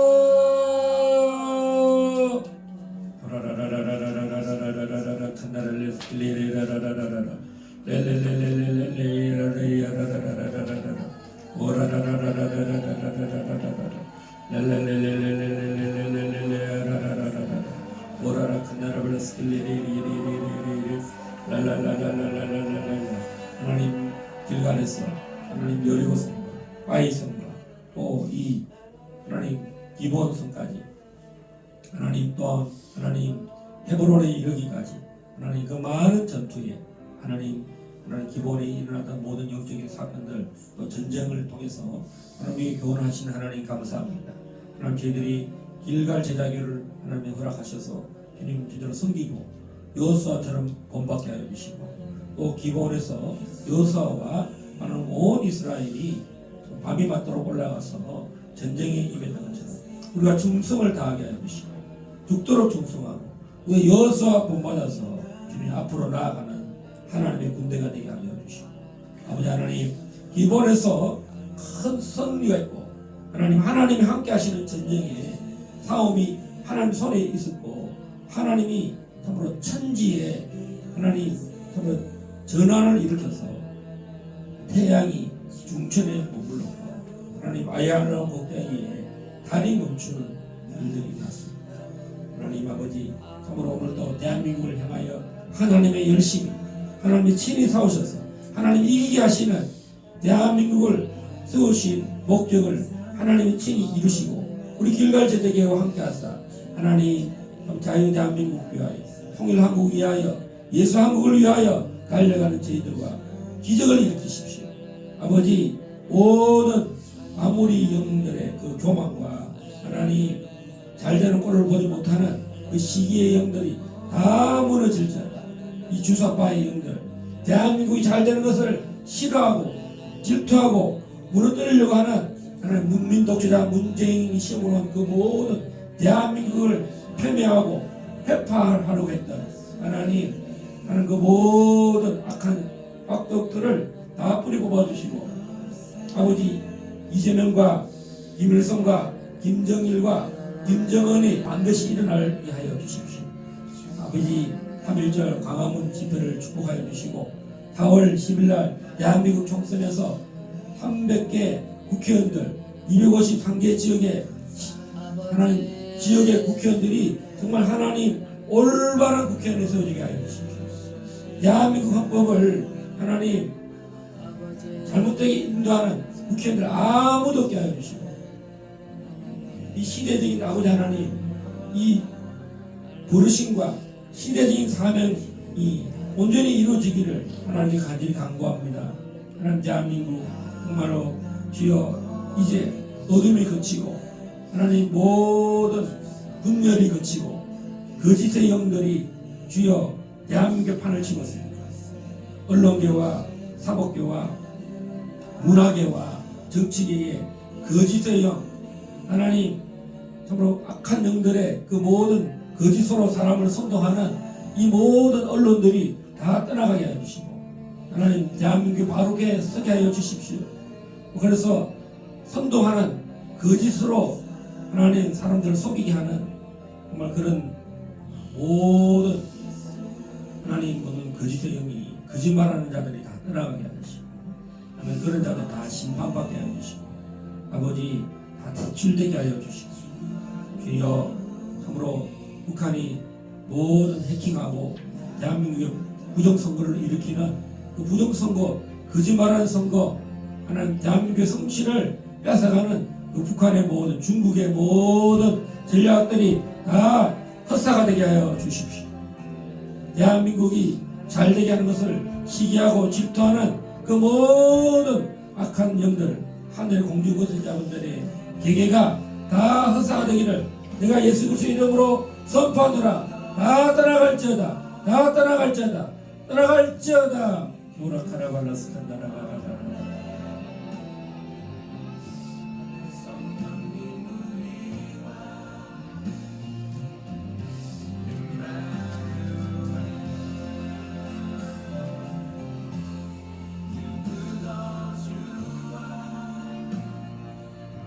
하나님 길갈에서 하나님 여리고성과 아이성과 또 이 하나님 기본성까지 하나님 또한 하나님 헤브론에 이르기까지 하나님 그 많은 전투에 하나님 기본에 일어났던 모든 영적인 사건들 또 전쟁을 통해서 하나님이 교훈하신 하나님 감사합니다. 하나님 저희들이 길갈 제자교를 하나님이 허락하셔서 주님 제대로 섬기고 여호수아처럼 본받게 하여 주시고 또 기본에서 여호수아와 하나님 온 이스라엘이 밤이 맞도록 올라가서 전쟁에 임했던 것처럼 우리가 충성을 다하게 하여 주시고 죽도록 충성하고 우리 여호수아 본받아서 주님 앞으로 나아가는 하나님의 군대가 되게 하여 주시고 아버지 하나님 기본에서 큰 승리가 있고 하나님이 함께 하시는 전쟁에 싸움이 하나님 손에 있었고 하나님이 참으로 천지에 하나님 참으로 전환을 일으켜서 태양이 중천에 머물렀고 하나님 아야르 곡장에 달이 멈추는 일들이 났습니다. 하나님 아버지 참으로 오늘도 대한민국을 향하여 하나님의 열심히 하나님이 친히 싸우셔서 하나님 이기게 하시는 대한민국을 세우신 목적을 하나님이 친히 이루시고 우리 길갈 제자교회와 함께 하사 하나님 자유 대한민국 위하여 통일 한국 위하여 예수 한국을 위하여 달려가는 저희들과 기적을 일으키십시오. 아버지 모든 아무리 영들의 그 교만과 하나님 잘되는 꼴을 보지 못하는 그 시기의 영들이 다 무너질지어다. 이 주사파의 영들 대한민국이 잘되는 것을 싫어하고 질투하고 무너뜨리려고 하는 하나님 문민 독재자 문재인이 시험으로 그 모든 대한민국을 폄훼하고 회파하려고 했던 하나님 그 모든 악한 악독들을 다 뿌리 뽑아주시고 아버지 이재명과 김일성과 김정일과 김정은이 반드시 일어나게 하여 주십시오. 아버지 3.1절 광화문 집회를 축복하여 주시고 4월 10일날 대한민국 총선에서 300개 국회의원들 253개 지역의 하나님 지역의 국회의원들이 정말 하나님 올바른 국회의원에 세워지게 하여 주십시오. 대한민국 헌법을 하나님 잘못되게 인도하는 국회의원들 아무도 없게 하여 주시고 이 시대적인 아버지 하나님 이 부르심과 시대적인 사명이 온전히 이루어지기를 하나님께 간절히 간구합니다. 하나님 대한민국 정말로 주여 이제 어둠이 그치고 하나님 모든 분열이 그치고 거짓의 영들이 주여 대한민국의 판을 치고 있습니다. 언론계와 사법계와 문화계와 정치계의 거짓의 영 하나님 참으로 악한 영들의 그 모든 거짓으로 사람을 선동하는 이 모든 언론들이 다 떠나가게 하여 주시고 하나님 대한민국이 바르게 서게 하여 주십시오. 그래서 선동하는 거짓으로 하나님 사람들을 속이게 하는 정말 그런 모든 하나님 모든 거짓의 영이 거짓말하는 자들이 다 떠나가게 하시고 하나님 그런 자들 다 심판받게 하여 주시고 아버지 다 대출되게 하여 주시고 주여 참으로 북한이 모든 해킹하고 대한민국의 부정선거를 일으키는 그 부정선거 거짓말하는 선거 하나님 대한민국의 성취를 뺏어가는 그 북한의 모든 중국의 모든 전략들이 다 헛사가 되게 하여 주십시오. 대한민국이 잘되게 하는 것을 시기하고 질투하는 그 모든 악한 영들 하늘의 공주거슬자분들의 계계가 다 헛사가 되기를 내가 예수 그리스도 이름으로 선포하노라. 다 떠나갈지어다. 다 떠나갈지어다. 떠나갈지어다. 모라카라발라스칸다라바라바라